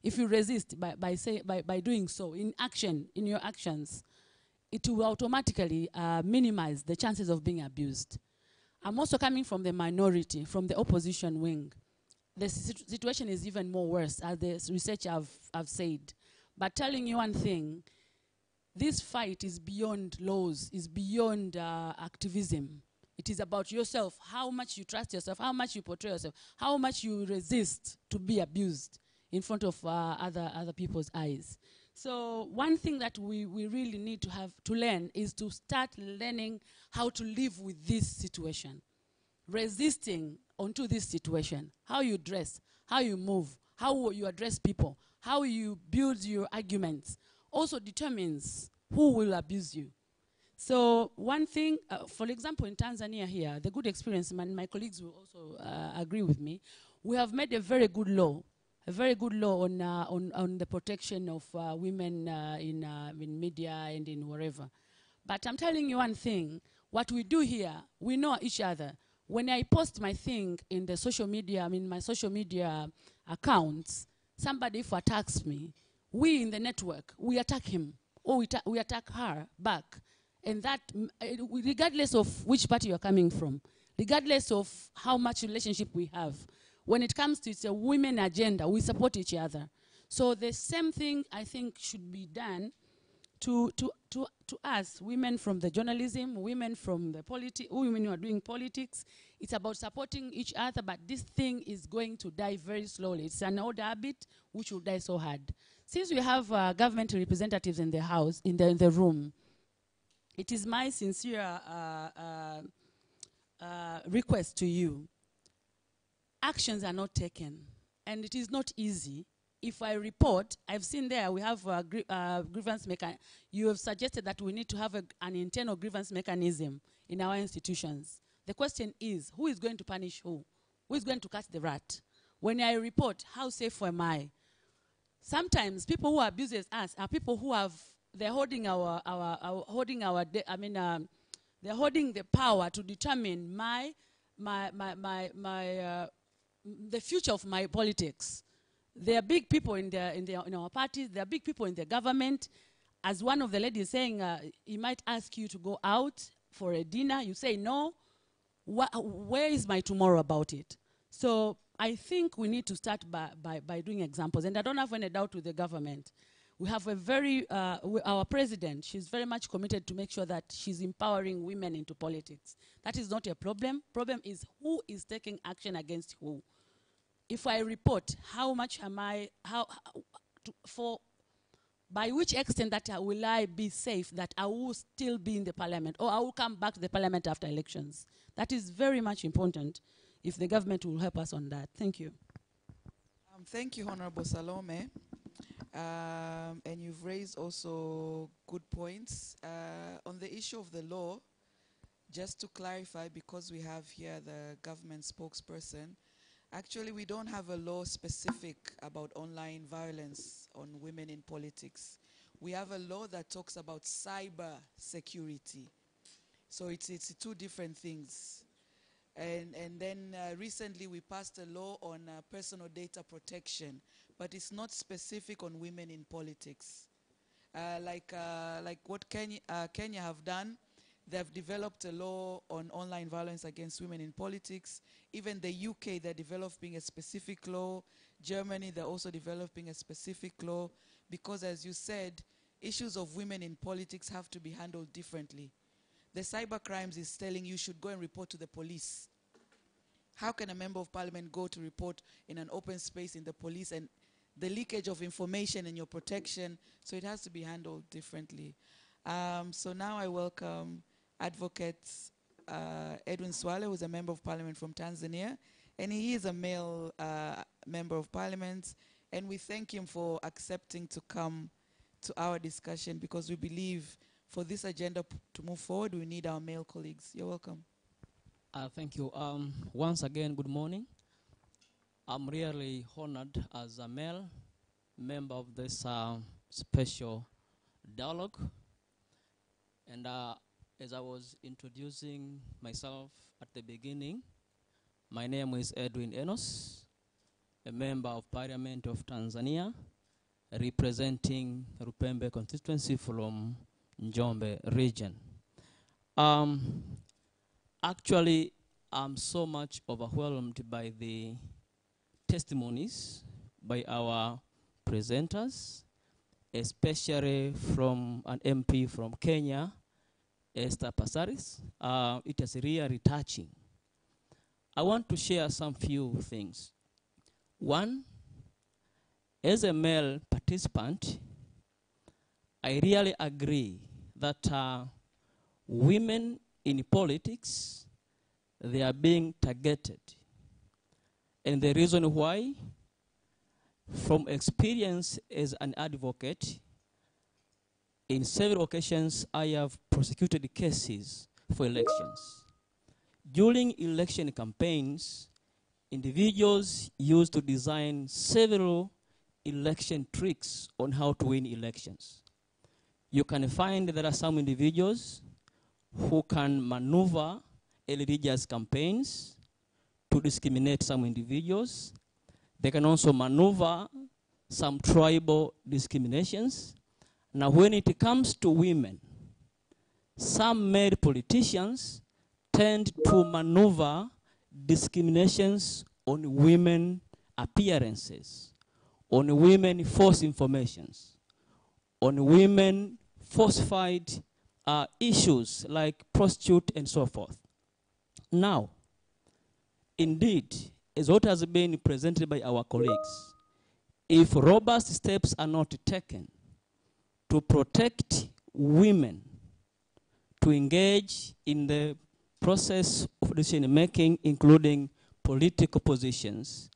If you resist by doing so in action, in your actions, it will automatically minimize the chances of being abused. I'm also coming from the minority, from the opposition wing. The situation is even more worse, as the research have said. But telling you one thing, this fight is beyond laws, is beyond activism. It is about yourself, how much you trust yourself, how much you portray yourself, how much you resist to be abused in front of other people's eyes. So one thing that we really need to learn is to start learning how to live with this situation, resisting onto this situation, how you dress, how you move, how you address people, how you build your arguments, also determines who will abuse you. So one thing, for example, in Tanzania here, the good experience, my colleagues will also agree with me, we have made a very good law on the protection of women in media and in wherever. But I'm telling you one thing, what we do here, we know each other. When I post my thing in the social media, my social media accounts, somebody if attacks me, we in the network, we attack him, or we attack her back. And that, regardless of which party you're coming from, regardless of how much relationship we have, when it comes to it's a women agenda, we support each other. So the same thing, I think, should be done to us, women from the journalism, women from the women who are doing politics. It's about supporting each other, but this thing is going to die very slowly. It's an old habit which will die so hard. Since we have government representatives in the house, in the room, it is my sincere request to you. Actions are not taken, and it is not easy. If I report, I've seen there we have a grievance mechanism. You have suggested that we need to have an internal grievance mechanism in our institutions. The question is, who is going to punish who? Who is going to catch the rat? When I report, how safe am I? Sometimes people who abuse us are people who they're holding they're holding the power to determine the future of my politics. There are big people in our parties. There are big people in the government. As one of the ladies saying, he might ask you to go out for a dinner. You say no. Where is my tomorrow about it? So I think we need to start by doing examples. And I don't have any doubt with the government. We have our president, she's very much committed to make sure that she's empowering women into politics. That is not a problem. Problem is who is taking action against who. If I report, how much am I, by which extent will I be safe that I will still be in the parliament, or I will come back to the parliament after elections? That is very much important if the government will help us on that. Thank you. Thank you, Honorable Salome. And you've raised also good points. On the issue of the law, just to clarify, because we have here the government spokesperson, actually we don't have a law specific about online violence on women in politics. We have a law that talks about cyber security. So it's two different things. And then recently we passed a law on personal data protection, but it's not specific on women in politics. Like what Kenya have done, They've developed a law on online violence against women in politics. Even the UK, they're developing a specific law. Germany, they're also developing a specific law because, as you said, issues of women in politics have to be handled differently. The cybercrimes is telling you should go and report to the police. How can a member of parliament go to report in an open space in the police, and the leakage of information and your protection? So it has to be handled differently. So now I welcome Advocate Edwin Swale, who's a member of parliament from Tanzania, and he is a male member of parliament, and we thank him for accepting to come to our discussion because we believe for this agenda to move forward, we need our male colleagues. You're welcome. Thank you. Once again, good morning. I'm really honored as a male member of this special dialogue. And as I was introducing myself at the beginning, my name is Edwin Enos, a member of Parliament of Tanzania, representing Rupembe constituency from Njombe region. Actually, I'm so much overwhelmed by the testimonies by our presenters, especially from an MP from Kenya, Esther Passaris. It is really touching. I want to share some few things. One, as a male participant, I really agree that women in politics, they are being targeted. And the reason why, from experience as an advocate, in several occasions I have prosecuted cases for elections. During election campaigns, individuals used to design several election tricks on how to win elections. You can find there are some individuals who can maneuver religious campaigns to discriminate some individuals. They can also maneuver some tribal discriminations. Now, when it comes to women, some male politicians tend to maneuver discriminations on women appearances, on women false informations, on women falsified issues like prostitute and so forth. Now, indeed, as what has been presented by our colleagues, if robust steps are not taken to protect women to engage in the process of decision making, including political positions,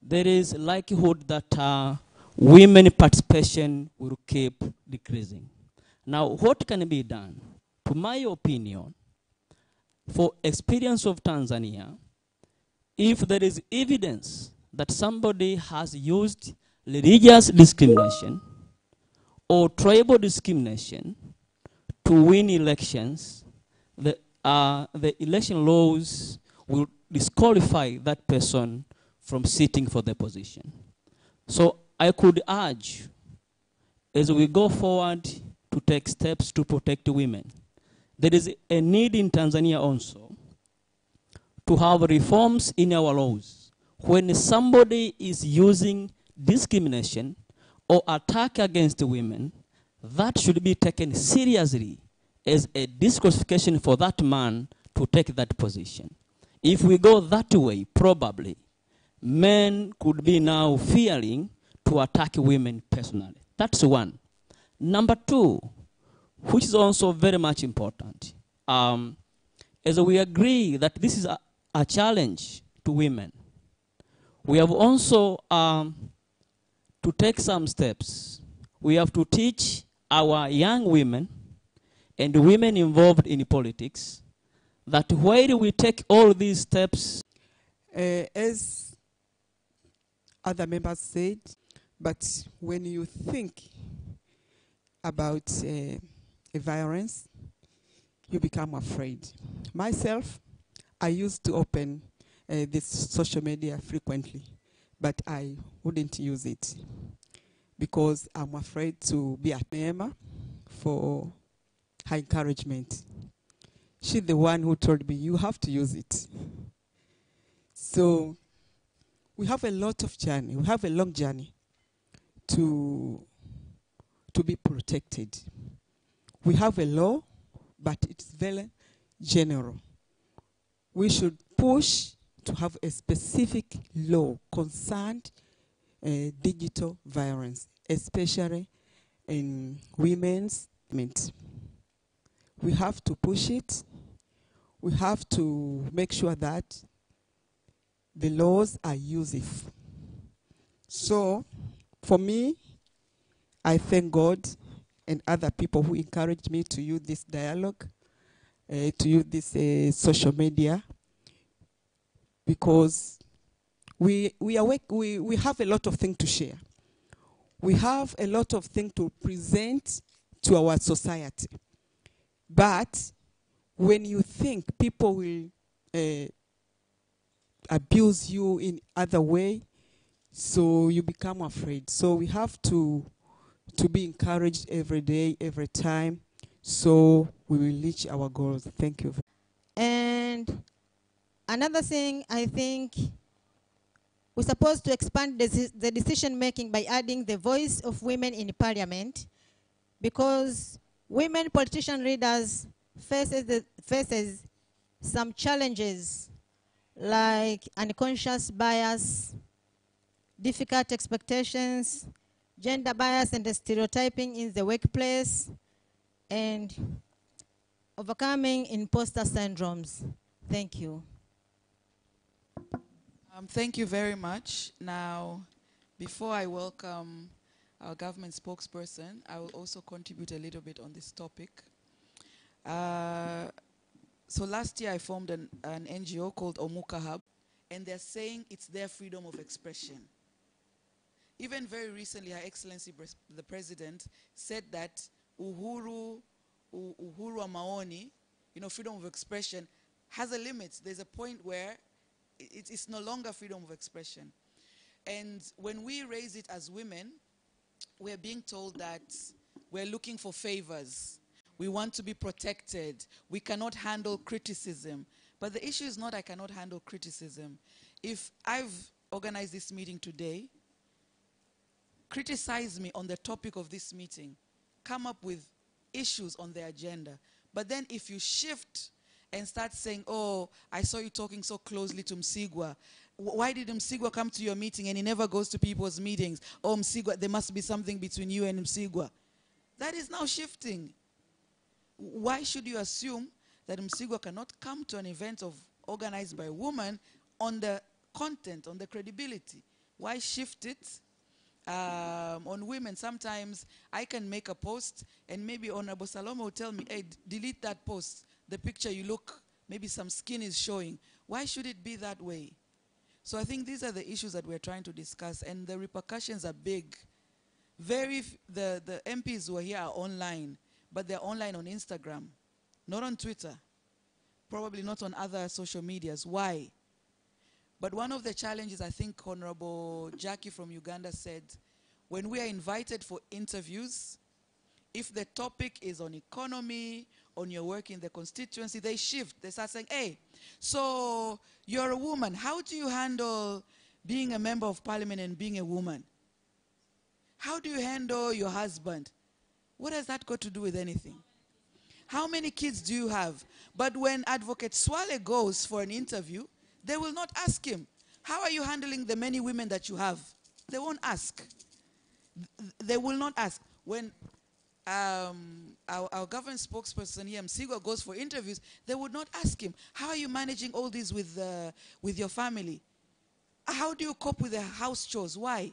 there is likelihood that women participation will keep decreasing. Now, what can be done? To my opinion, for experience of Tanzania, if there is evidence that somebody has used religious discrimination or tribal discrimination to win elections, the election laws will disqualify that person from sitting for the position. So I could urge, as we go forward, to take steps to protect women. There is a need in Tanzania also to have reforms in our laws. When somebody is using discrimination or attack against women, that should be taken seriously as a disqualification for that man to take that position. If we go that way, probably, men could be now fearing to attack women personally. That's one. Number two, which is also very much important, as we agree that this is a challenge to women, we have also to take some steps. We have to teach our young women and women involved in politics that while we take all these steps, as other members said, but when you think about a violence, you become afraid. Myself, I used to open this social media frequently, but I wouldn't use it because I'm afraid to be a member for her encouragement. She's the one who told me, you have to use it. So we have a lot of journey. We have a long journey to be protected. We have a law, but it's very general. We should push to have a specific law concerned digital violence, especially in women's movement. We have to push it. We have to make sure that the laws are useful. So, for me, I thank God and other people who encouraged me to use this dialogue, to use this social media, because we have a lot of things to share. We have a lot of things to present to our society. But when you think people will abuse you in other way, so you become afraid. So we have to be encouraged every day, every time, so we will reach our goals. Thank you. And another thing, I think we're supposed to expand the decision making by adding the voice of women in parliament, because women politician leaders faces some challenges like unconscious bias, difficult expectations, gender bias and stereotyping in the workplace, and overcoming imposter syndromes. Thank you. Thank you very much. Now, before I welcome our government spokesperson, I will also contribute a little bit on this topic. So last year I formed an NGO called Omuka Hub, and they're saying it's their freedom of expression. Even very recently, Her Excellency the President said that uhuru wa maoni, freedom of expression, has a limit. There's a point where it's no longer freedom of expression. And when we raise it as women, we're being told that we're looking for favors. We want to be protected. We cannot handle criticism. But the issue is not I cannot handle criticism. If I've organized this meeting today, criticize me on the topic of this meeting, come up with issues on the agenda. But then if you shift and start saying, oh, I saw you talking so closely to Msigwa. Why did Msigwa come to your meeting and he never goes to people's meetings? Oh, Msigwa, there must be something between you and Msigwa. That is now shifting. Why should you assume that Msigwa cannot come to an event organized by a woman on the content, on the credibility? Why shift it on women? Sometimes I can make a post and maybe Honorable Salome will tell me, hey, delete that post. The picture you look, maybe some skin is showing. Why should it be that way? So I think these are the issues that we're trying to discuss, and the repercussions are big. The MPs who are here are online, but they're online on Instagram, not on Twitter, probably not on other social medias. Why? But one of the challenges, I think Honorable Jackie from Uganda said, when we are invited for interviews, if the topic is on economy, on your work in the constituency, they shift. They start saying, hey, so you're a woman. How do you handle being a member of parliament and being a woman? How do you handle your husband? What has that got to do with anything? How many kids do you have? But when Advocate Swale goes for an interview, they will not ask him, how are you handling the many women that you have? They won't ask. They will not ask. When our government spokesperson here, Msigwa, goes for interviews, they would not ask him, how are you managing all this with your family? How do you cope with the house chores? Why?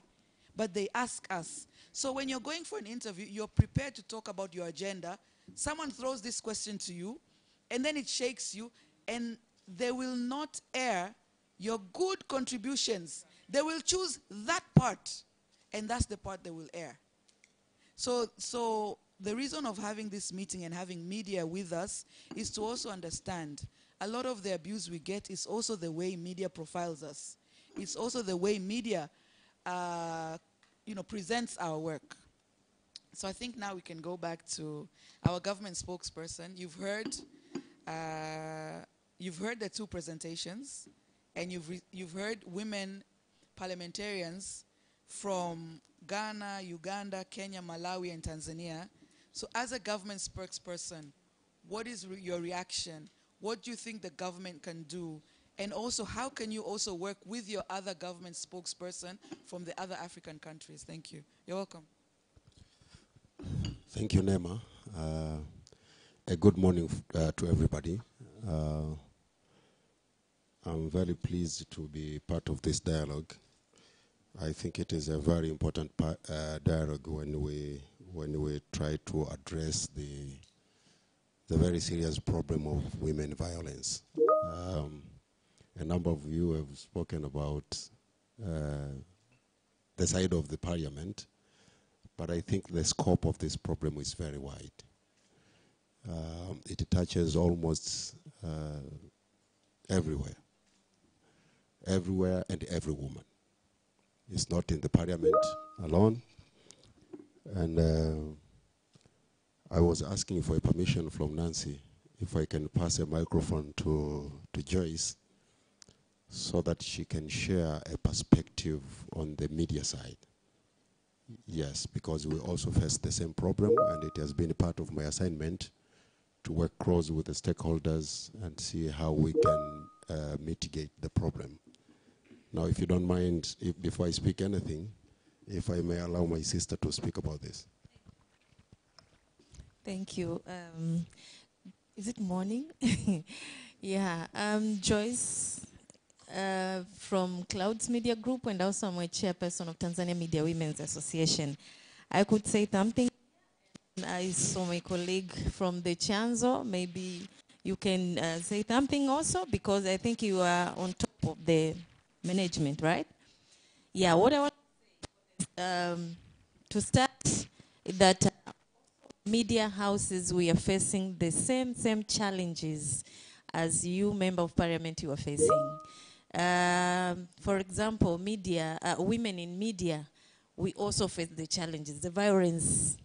But they ask us. So when you're going for an interview, you're prepared to talk about your agenda. Someone throws this question to you, and then it shakes you, and they will not air your good contributions. They will choose that part, and that's the part they will air. So the reason of having this meeting and having media with us is to also understand a lot of the abuse we get is also the way media profiles us. It's also the way media presents our work. So I think now we can go back to our government spokesperson. You've heard You've heard the two presentations, and you've heard women parliamentarians from Ghana, Uganda, Kenya, Malawi, and Tanzania. So as a government spokesperson, what is your reaction? What do you think the government can do? And also, how can you also work with your other government spokesperson from the other African countries? Thank you. You're welcome. Thank you, Nema. A good morning to everybody. I'm very pleased to be part of this dialogue. I think it is a very important dialogue when we try to address the very serious problem of women violence. A number of you have spoken about the side of the parliament, but I think the scope of this problem is very wide. It touches almost everywhere and every woman. It's not in the parliament alone. And I was asking for a permission from Nancy if I can pass a microphone to Joyce so that she can share a perspective on the media side. Yes, because we also face the same problem, and it has been a part of my assignment to work close with the stakeholders and see how we can mitigate the problem. Now, if you don't mind, before I speak anything, if I may allow my sister to speak about this. Thank you. Is it morning? Yeah, Joyce from Clouds Media Group, and also I'm a chairperson of Tanzania Media Women's Association. I could say something. I saw my colleague from the Chanzo. Maybe you can say something also, because I think you are on top of the management, right? Yeah, what I want to start is that media houses, we are facing the same challenges as you, Member of Parliament, you are facing. For example, media, women in media, we also face the challenges, the violence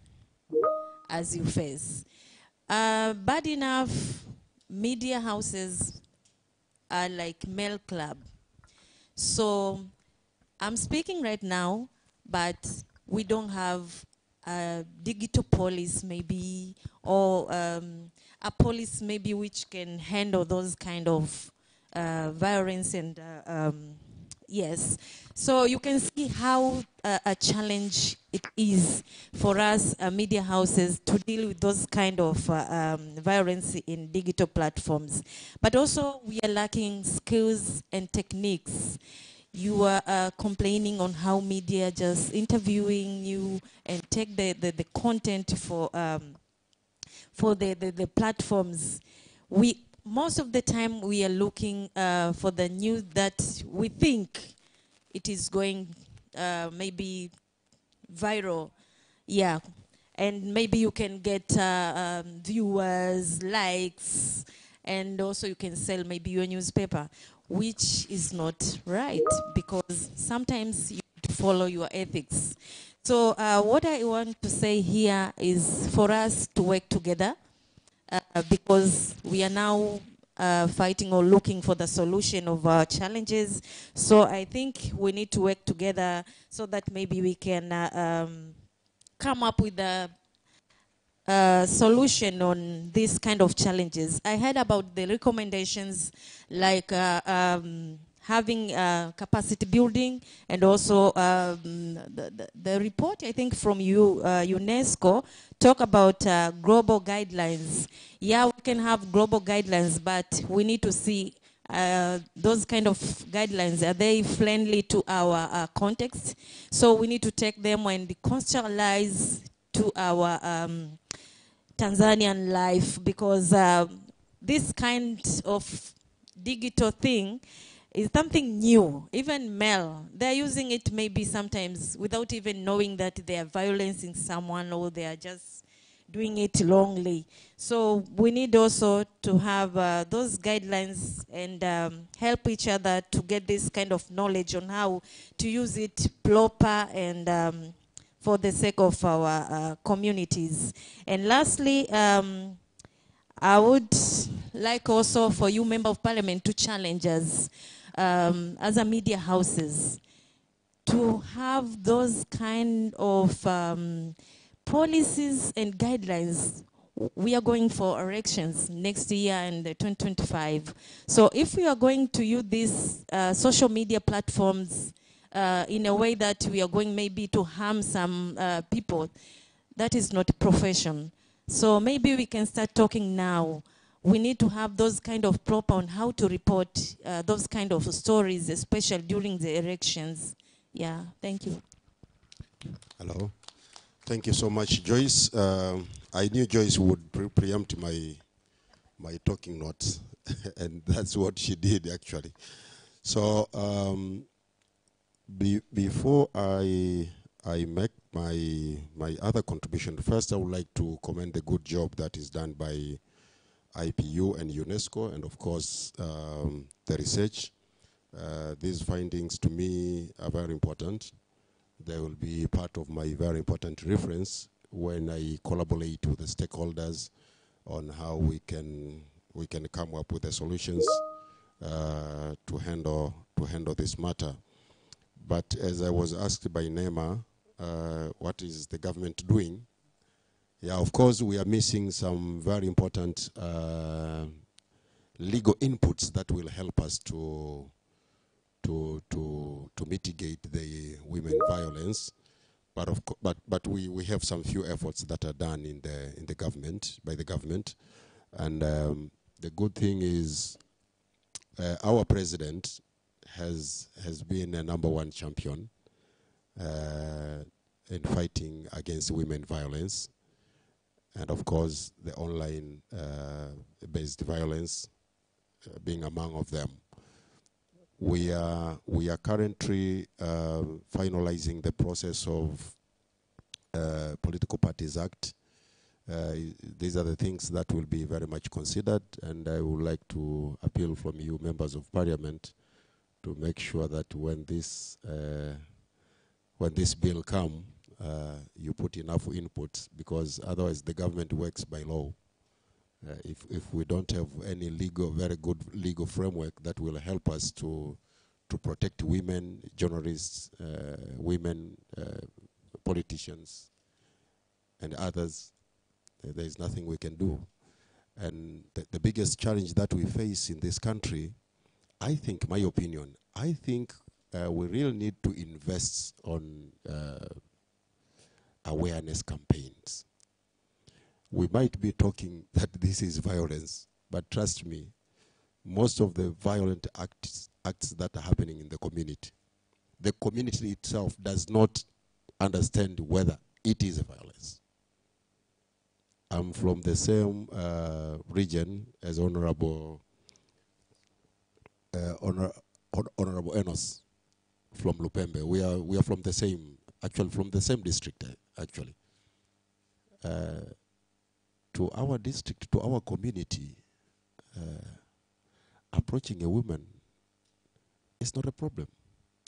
as you face. Bad enough, media houses are like male club. So I'm speaking right now, but we don't have a digital police maybe, or a police maybe which can handle those kind of violence and yes. So you can see how a challenge it is for us media houses to deal with those kind of violence in digital platforms. But also we are lacking skills and techniques. You are complaining on how media just interviewing you and take the content for the platforms. Most of the time we are looking for the news that we think it is going maybe viral, yeah, and maybe you can get viewers, likes, and also you can sell maybe your newspaper, which is not right, because sometimes you follow your ethics. So what I want to say here is for us to work together, because we are now fighting or looking for the solution of our challenges. So I think we need to work together so that maybe we can come up with a solution on these kind of challenges. I heard about the recommendations like having capacity building, and also the report, I think, from UNESCO talk about global guidelines. Yeah, we can have global guidelines, but we need to see those kind of guidelines, are they friendly to our context? So we need to take them and contextualize to our Tanzanian life, because this kind of digital thing is something new. Even male, they're using it maybe sometimes without even knowing that they are violencing someone, or they are just doing it wrongly. So we need also to have those guidelines and help each other to get this kind of knowledge on how to use it proper and for the sake of our communities. And lastly, I would like also for you, Member of Parliament, to challenge us as a media houses to have those kind of policies and guidelines. We are going for elections next year and 2025. So if we are going to use these social media platforms in a way that we are going maybe to harm some people, that is not profession. So maybe we can start talking now. We need to have those kind of proper on how to report those kind of stories, especially during the elections. Yeah, thank you. Hello. Thank you so much, Joyce. I knew Joyce would preempt my talking notes, and that's what she did actually. So before I make my other contribution, first I would like to commend the good job that is done by IPU and UNESCO, and of course the research. These findings to me are very important. They will be part of my very important reference when I collaborate with the stakeholders on how we can come up with the solutions to handle this matter. But as I was asked by Nema, what is the government doing? Yeah, of course we are missing some very important legal inputs that will help us to mitigate the women violence, but we have some few efforts that are done in the government, by the government, and the good thing is our president has been a #1 champion in fighting against women violence, and of course the online based violence being among of them. We are currently finalizing the process of Political Parties Act. These are the things that will be very much considered, and I would like to appeal from you, members of Parliament, to make sure that when this bill comes, you put enough input, because otherwise the government works by law. If we don't have any very good legal framework that will help us to protect women, journalists, women, politicians, and others, there is nothing we can do. And the biggest challenge that we face in this country, I think, my opinion, I think we really need to invest on awareness campaigns. We might be talking that this is violence, but trust me, most of the violent acts that are happening in the community itself does not understand whether it is a violence. I'm from the same region as Honorable Enos from Lupembe. We are from the same, actually from the same district, actually. To our district, to our community, approaching a woman is not a problem.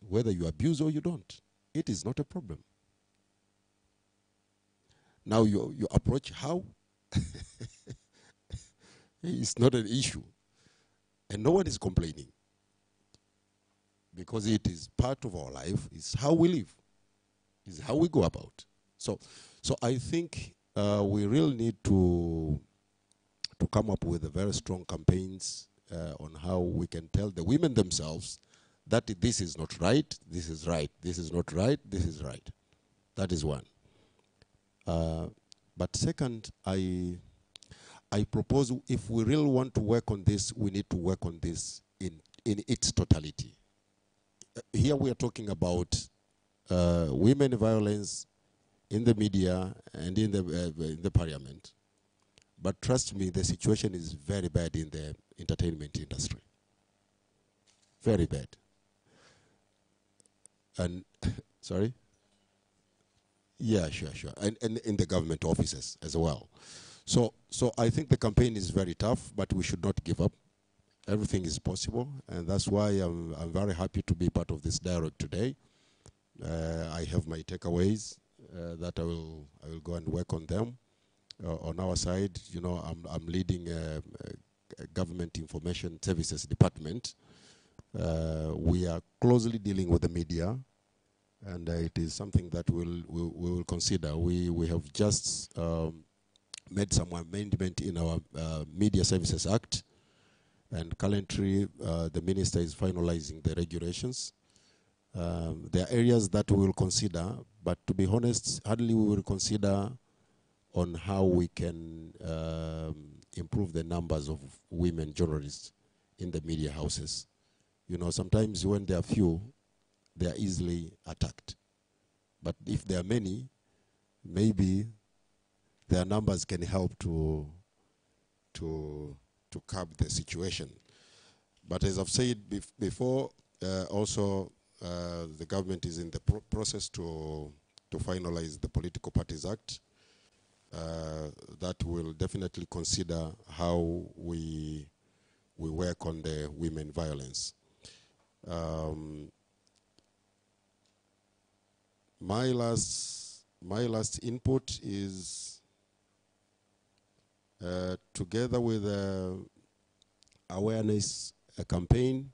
Whether you abuse or you don't, it is not a problem. Now you approach how? It's not an issue. And no one is complaining, because it is part of our life. It's how we live. It's how we go about. So I think we really need to come up with a very strong campaigns on how we can tell the women themselves that this is not right, this is right, this is not right, this is right. That is one. But second, I propose, if we really want to work on this, we need to work on this in its totality. Here we are talking about women violence in the media and in the parliament. But trust me, the situation is very bad in the entertainment industry. Very bad. And, sorry? Yeah, sure. And in the government offices as well. So I think the campaign is very tough, but we should not give up. Everything is possible, and that's why I'm very happy to be part of this dialogue today. I have my takeaways that I will go and work on them. On our side, you know, I'm leading Government Information Services Department, we are closely dealing with the media, and it is something that we will consider. We have just made some amendment in our Media Services Act, and currently the minister is finalizing the regulations. There are areas that we will consider, but to be honest, hardly we will consider on how we can improve the numbers of women journalists in the media houses. You know, sometimes when there are few, they are easily attacked. But if there are many, maybe their numbers can help to curb the situation. But as I've said before, also the government is in the process to finalize the Political Parties Act. That will definitely consider how we work on the women violence. My last input is together with awareness campaign,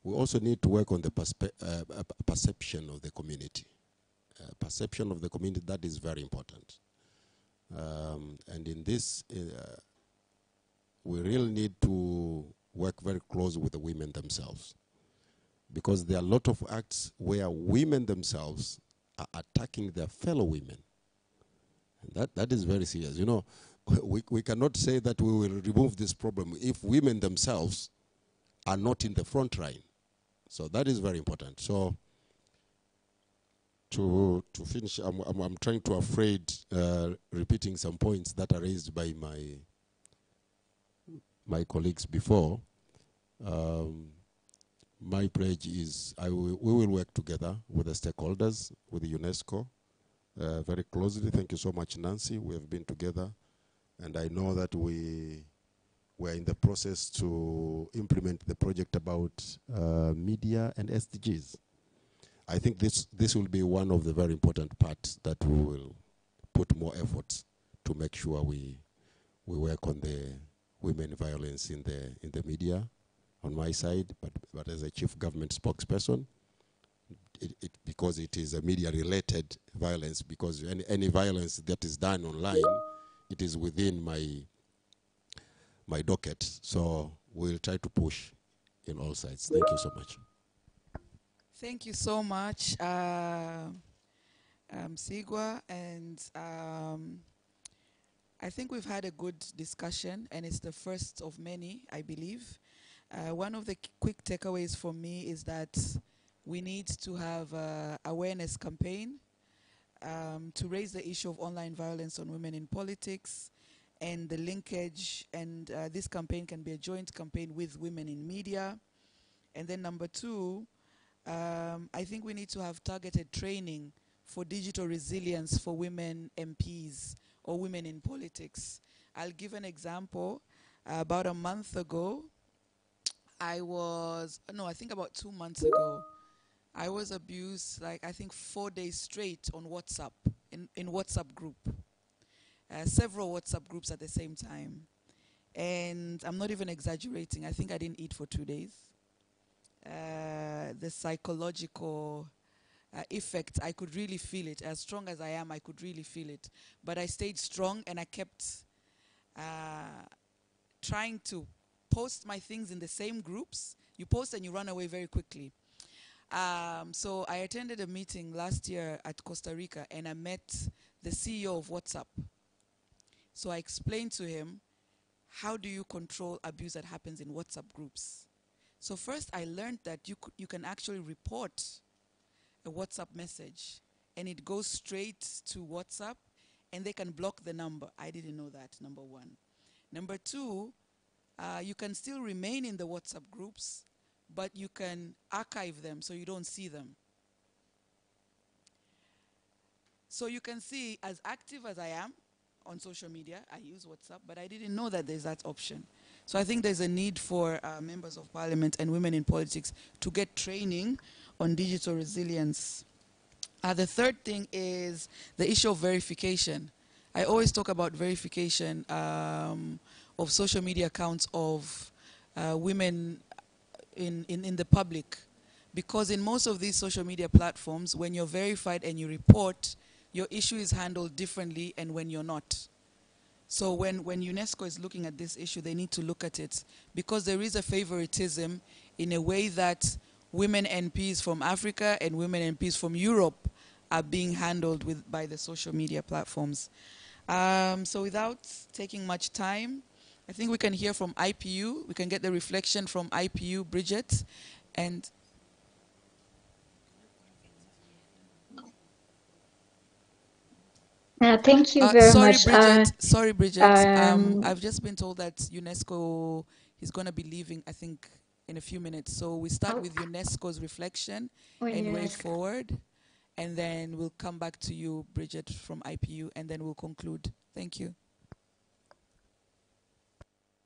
we also need to work on the perception of the community. Perception of the community, that is very important. And in this, we really need to work very close with the women themselves, because there are a lot of acts where women themselves are attacking their fellow women. And that is very serious. You know, we cannot say that we will remove this problem if women themselves are not in the front line. So that is very important. So to finish, I'm trying to avoid repeating some points that are raised by my colleagues before. My pledge is we will work together with the stakeholders, with the UNESCO, very closely. Thank you so much, Nancy. We have been together, and I know that we are in the process to implement the project about media and SDGs. I think this will be one of the very important parts that we will put more efforts to make sure we work on the women violence in the media on my side, but as a chief government spokesperson, because it is a media-related violence, because any violence that is done online, it is within my docket. So we'll try to push in all sides. Thank you so much. Thank you so much, Sigwa, and I think we've had a good discussion, and it's the first of many, I believe. One of the quick takeaways for me is that we need to have an awareness campaign to raise the issue of online violence on women in politics and the linkage, and this campaign can be a joint campaign with women in media. And then number two, I think we need to have targeted training for digital resilience for women MPs or women in politics. I'll give an example. About a month ago, I think about 2 months ago, I was abused, like I think 4 days straight on WhatsApp, in WhatsApp group. Several WhatsApp groups at the same time. And I'm not even exaggerating, I think I didn't eat for 2 days. The psychological effect, I could really feel it. As strong as I am, I could really feel it. But I stayed strong, and I kept trying to post my things in the same groups. You post and you run away very quickly. So I attended a meeting last year at Costa Rica, and I met the CEO of WhatsApp. So I explained to him, how do you control abuse that happens in WhatsApp groups? So first I learned that you can actually report a WhatsApp message, and it goes straight to WhatsApp, and they can block the number. I didn't know that, number one. Number two, you can still remain in the WhatsApp groups, but you can archive them so you don't see them. So you can see, as active as I am on social media, I use WhatsApp, but I didn't know that there's that option. So I think there's a need for members of parliament and women in politics to get training on digital resilience. The third thing is the issue of verification. I always talk about verification of social media accounts of women in the public. Because in most of these social media platforms, when you're verified and you report, your issue is handled differently and when you're not. So when UNESCO is looking at this issue, they need to look at it because there is a favoritism in a way that women MPs from Africa and women MPs from Europe are being handled by the social media platforms. So without taking much time, I think we can hear from IPU. We can get the reflection from IPU, Bridget. And thank you very much. Sorry, Bridget. I've just been told that UNESCO is going to be leaving, I think, in a few minutes. So we start with UNESCO's reflection and way forward. And then we'll come back to you, Bridget, from IPU, and then we'll conclude. Thank you.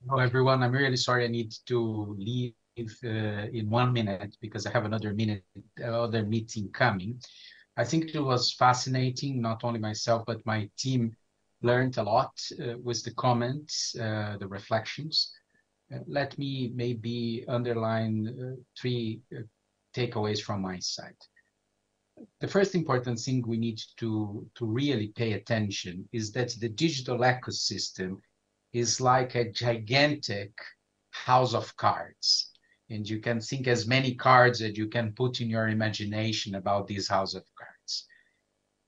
Hello, everyone. I'm really sorry I need to leave in 1 minute because I have another meeting coming. I think it was fascinating. Not only myself, but my team learned a lot with the comments, the reflections. Let me maybe underline 3 takeaways from my side. The first important thing we need to really pay attention is that the digital ecosystem is like a gigantic house of cards. And you can think as many cards that you can put in your imagination about this house of cards.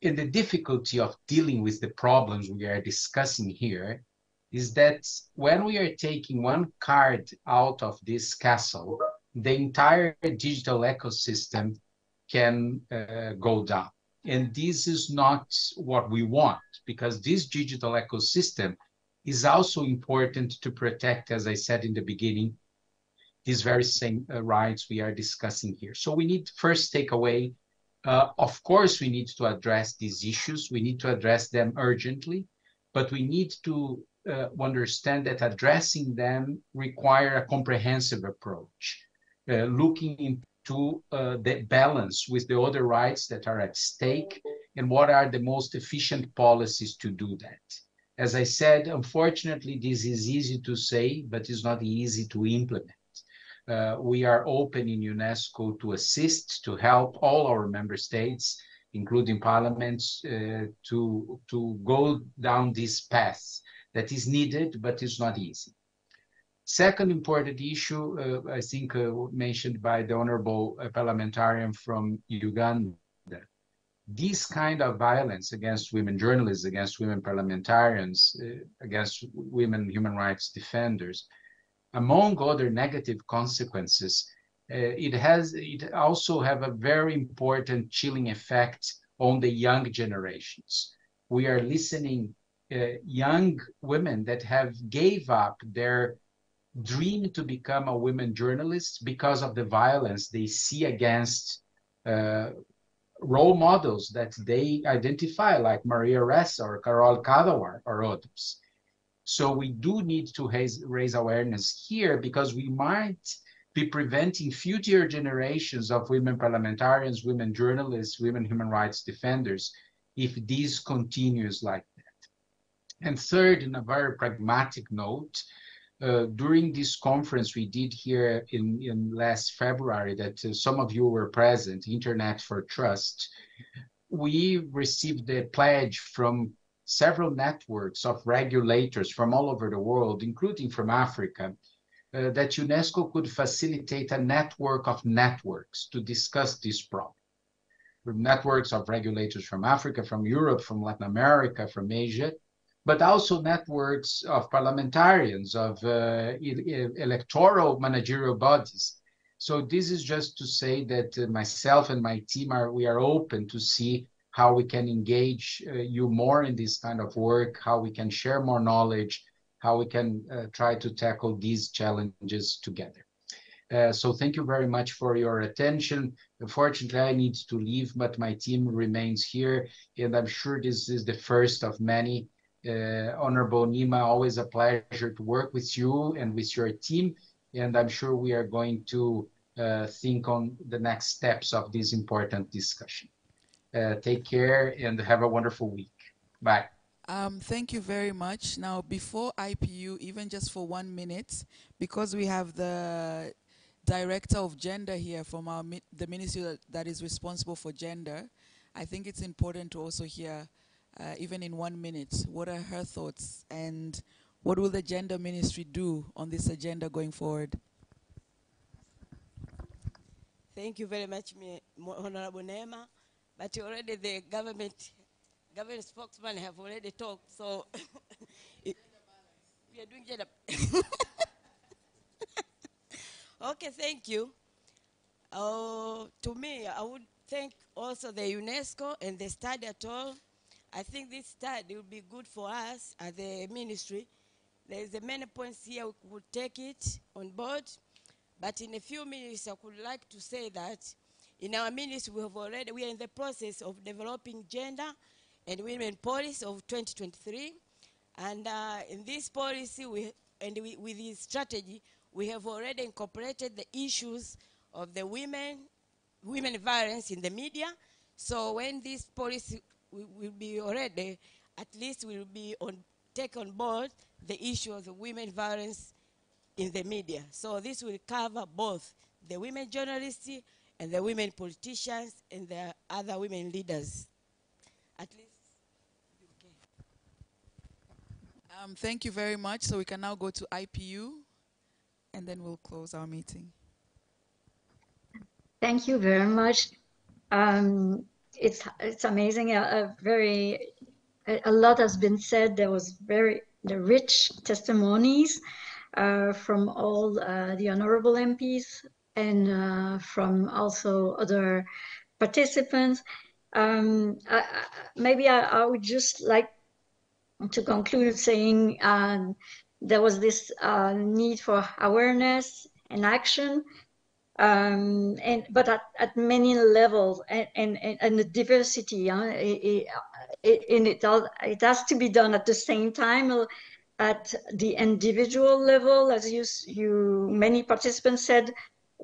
And the difficulty of dealing with the problems we are discussing here is that when we are taking one card out of this castle, the entire digital ecosystem can go down. And this is not what we want, because this digital ecosystem is also important to protect, as I said in the beginning, these very same rights we are discussing here. So we need first takeaway, of course, we need to address these issues. We need to address them urgently, but we need to understand that addressing them require a comprehensive approach, looking into the balance with the other rights that are at stake and what are the most efficient policies to do that. As I said, unfortunately, this is easy to say, but it's not easy to implement. We are open in UNESCO to assist, to help all our member states, including parliaments, to go down this path that is needed, but it's not easy. Second important issue, I think mentioned by the honorable parliamentarian from Uganda, this kind of violence against women journalists, against women parliamentarians, against women human rights defenders, among other negative consequences, it also have a very important chilling effect on the young generations. We are listening young women that have gave up their dream to become a women journalist because of the violence they see against role models that they identify, like Maria Ressa or Carol Kadawar or others. So we do need to raise awareness here, because we might be preventing future generations of women parliamentarians, women journalists, women human rights defenders, if this continues like that. And third, in a very pragmatic note, during this conference we did here in last February, that some of you were present, Internet for Trust, we received a pledge from several networks of regulators from all over the world, including from Africa, that UNESCO could facilitate a network of networks to discuss this problem. Networks of regulators from Africa, from Europe, from Latin America, from Asia, but also networks of parliamentarians, of electoral managerial bodies. So this is just to say that myself and my team we are open to see how we can engage you more in this kind of work, how we can share more knowledge, how we can try to tackle these challenges together. So thank you very much for your attention. Unfortunately, I need to leave, but my team remains here, and I'm sure this is the first of many. Honorable Nima, always a pleasure to work with you and with your team, and I'm sure we are going to think on the next steps of this important discussion. Take care and have a wonderful week. Bye. Thank you very much. Now, before IPU, even just for 1 minute, because we have the Director of Gender here from the ministry that is responsible for gender, I think it's important to also hear, even in 1 minute, what are her thoughts and what will the Gender Ministry do on this agenda going forward? Thank you very much, Honorable Nema. But already the government spokesman have already talked, so we are doing gender. Okay, thank you. To me, I would thank also the UNESCO and the study at all. I think this study will be good for us as the ministry. There is many points here we would take it on board, but in a few minutes I would like to say that in our ministry we are in the process of developing gender and women policy of 2023, and in this policy with this strategy we have already incorporated the issues of the women violence in the media. So when this policy will be already, at least we will be take on board the issue of the women violence in the media. So this will cover both the women journalists and the women politicians and the other women leaders. At least. Thank you very much. So we can now go to IPU and then we'll close our meeting. Thank you very much. It's amazing. A lot has been said. There was the rich testimonies from all the honorable MPs and from also other participants. Maybe I would just like to conclude saying there was this need for awareness and action, but at many levels, and the diversity. It has to be done at the same time at the individual level, as many participants said.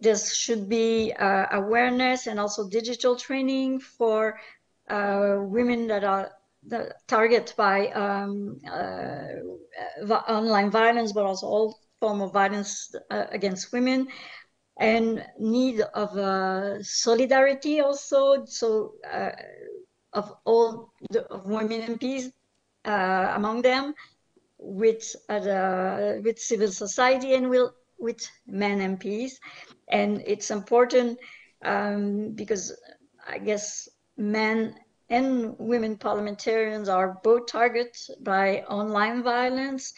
There should be awareness and also digital training for women that are targeted by online violence, but also all form of violence against women, and need of solidarity also. So of all of women MPs, among them, with civil society and with men MPs. And it's important because I guess men and women parliamentarians are both targeted by online violence,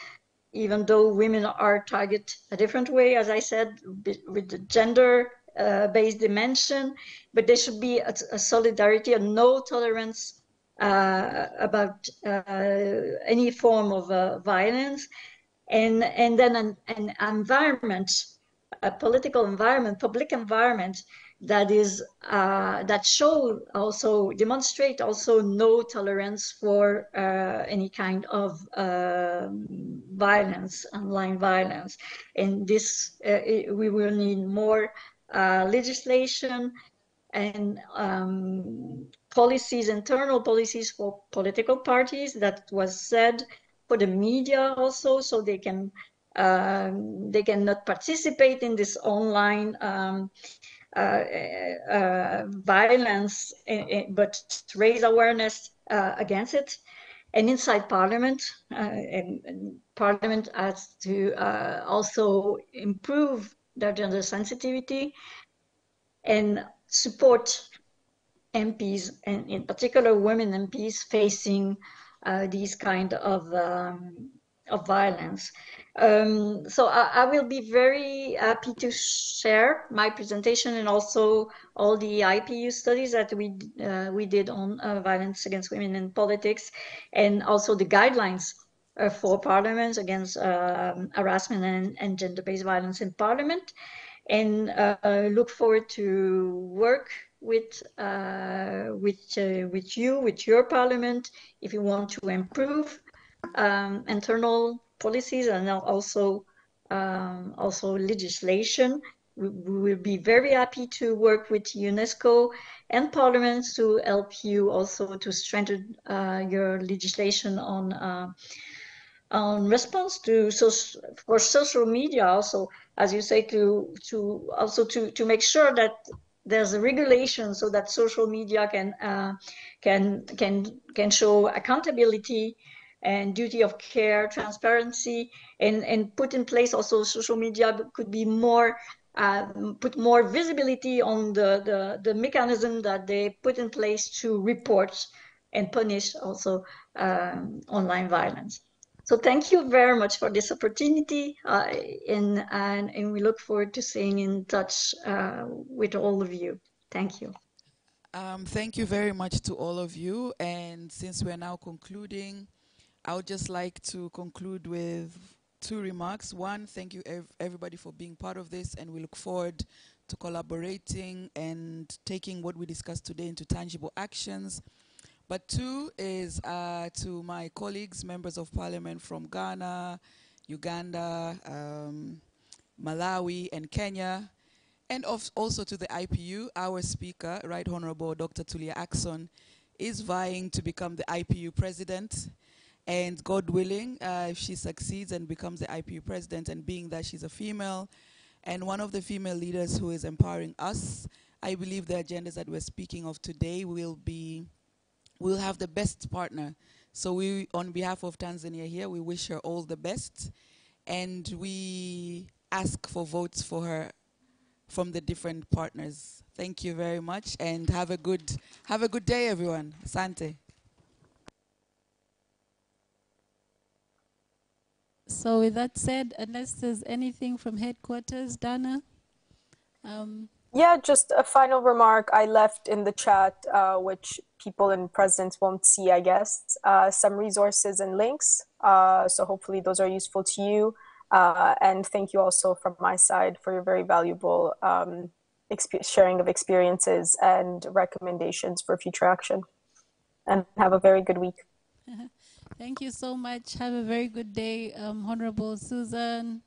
even though women are targeted a different way, as I said, with the gender-based dimension. But there should be a solidarity and no tolerance about any form of violence, and then an environment, a political environment, public environment that is demonstrate also no tolerance for any kind of violence, online violence. And this we will need more legislation and policies, internal policies for political parties, that was said, for the media also, so they cannot participate in this online violence, but raise awareness against it. And inside Parliament, and Parliament has to also improve their gender sensitivity and support MPs, and in particular women MPs facing these kind of violence. So I will be very happy to share my presentation and also all the IPU studies that we did on violence against women in politics, and also the guidelines for Parliament against harassment and gender-based violence in Parliament. And look forward to work with you, with your Parliament, if you want to improve internal policies and also legislation. We will be very happy to work with UNESCO and parliaments to help you also to strengthen your legislation on response to for social media also, as you say, to also to make sure that there's a regulation so that social media can show accountability and duty of care, transparency, and put in place also social media could be more put more visibility on the mechanism that they put in place to report and punish also online violence. So thank you very much for this opportunity, and we look forward to staying in touch with all of you. Thank you. Thank you very much to all of you. And since we're now concluding, I would just like to conclude with 2 remarks. One, thank you everybody for being part of this, and we look forward to collaborating and taking what we discussed today into tangible actions. But 2 is to my colleagues, members of parliament from Ghana, Uganda, Malawi, and Kenya, and also to the IPU. Our speaker, Right Honorable Dr. Tulia Ackson, is vying to become the IPU president. And God willing, if she succeeds and becomes the IPU president, and being that she's a female and one of the female leaders who is empowering us, I believe the agendas that we're speaking of today we'll have the best partner. So we, on behalf of Tanzania here, we wish her all the best, and we ask for votes for her from the different partners. Thank you very much, and have a good day, everyone. Asante. So with that said, unless there's anything from headquarters, Dana? Yeah, just a final remark I left in the chat, which people and presidents won't see, I guess, some resources and links. So hopefully those are useful to you. And thank you also from my side for your very valuable sharing of experiences and recommendations for future action. And have a very good week. Thank you so much. Have a very good day, Honorable Susan,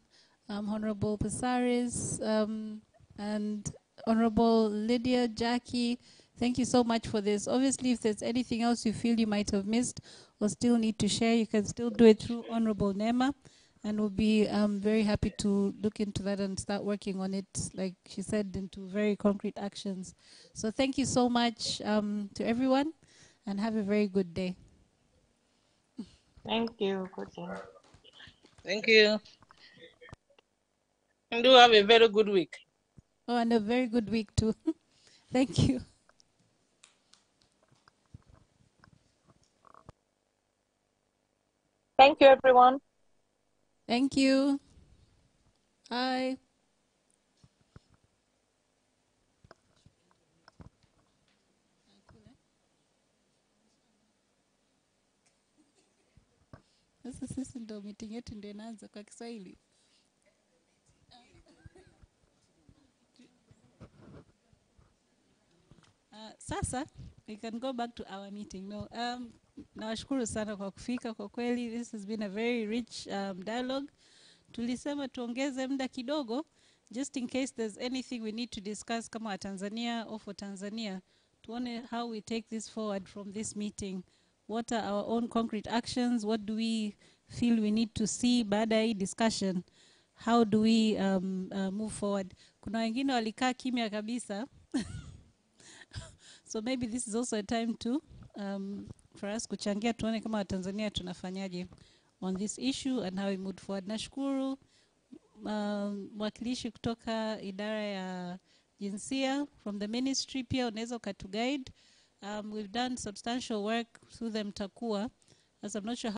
Honorable Pesaris, and Honorable Lydia, Jackie. Thank you so much for this. Obviously, if there's anything else you feel you might have missed or still need to share, you can still do it through Honorable Nema, and we'll be very happy to look into that and start working on it, like she said, into very concrete actions. So thank you so much to everyone, and have a very good day. Thank you. Good day. Thank you. And do have a very good week. Oh, and a very good week too. Thank you. Thank you, everyone. Thank you. Bye. Sasa sisi ndo meeting yetu ndio inaanza kwa Kiswahili. Sasa we can go back to our meeting. No, nawashukuru sana kwa kufika. Kwa kweli this has been a very rich dialogue. Tulisema tuongeze muda kidogo just in case there's anything we need to discuss kama wa Tanzania or for Tanzania. Tuone how we take this forward from this meeting. What are our own concrete actions? What do we feel we need to see baada ya discussion? How do we move forward? Kuna wengine walikaa kimya kabisa. So maybe this is also a time to for us kuchangia tuone kama Watanzania tunafanyaje on this issue and how we move forward. Nashukuru mwakilishi kutoka idara ya jinsia from the ministry, pia unaweza ukatuguide. We've done substantial work through them TAKUA, as I'm not sure how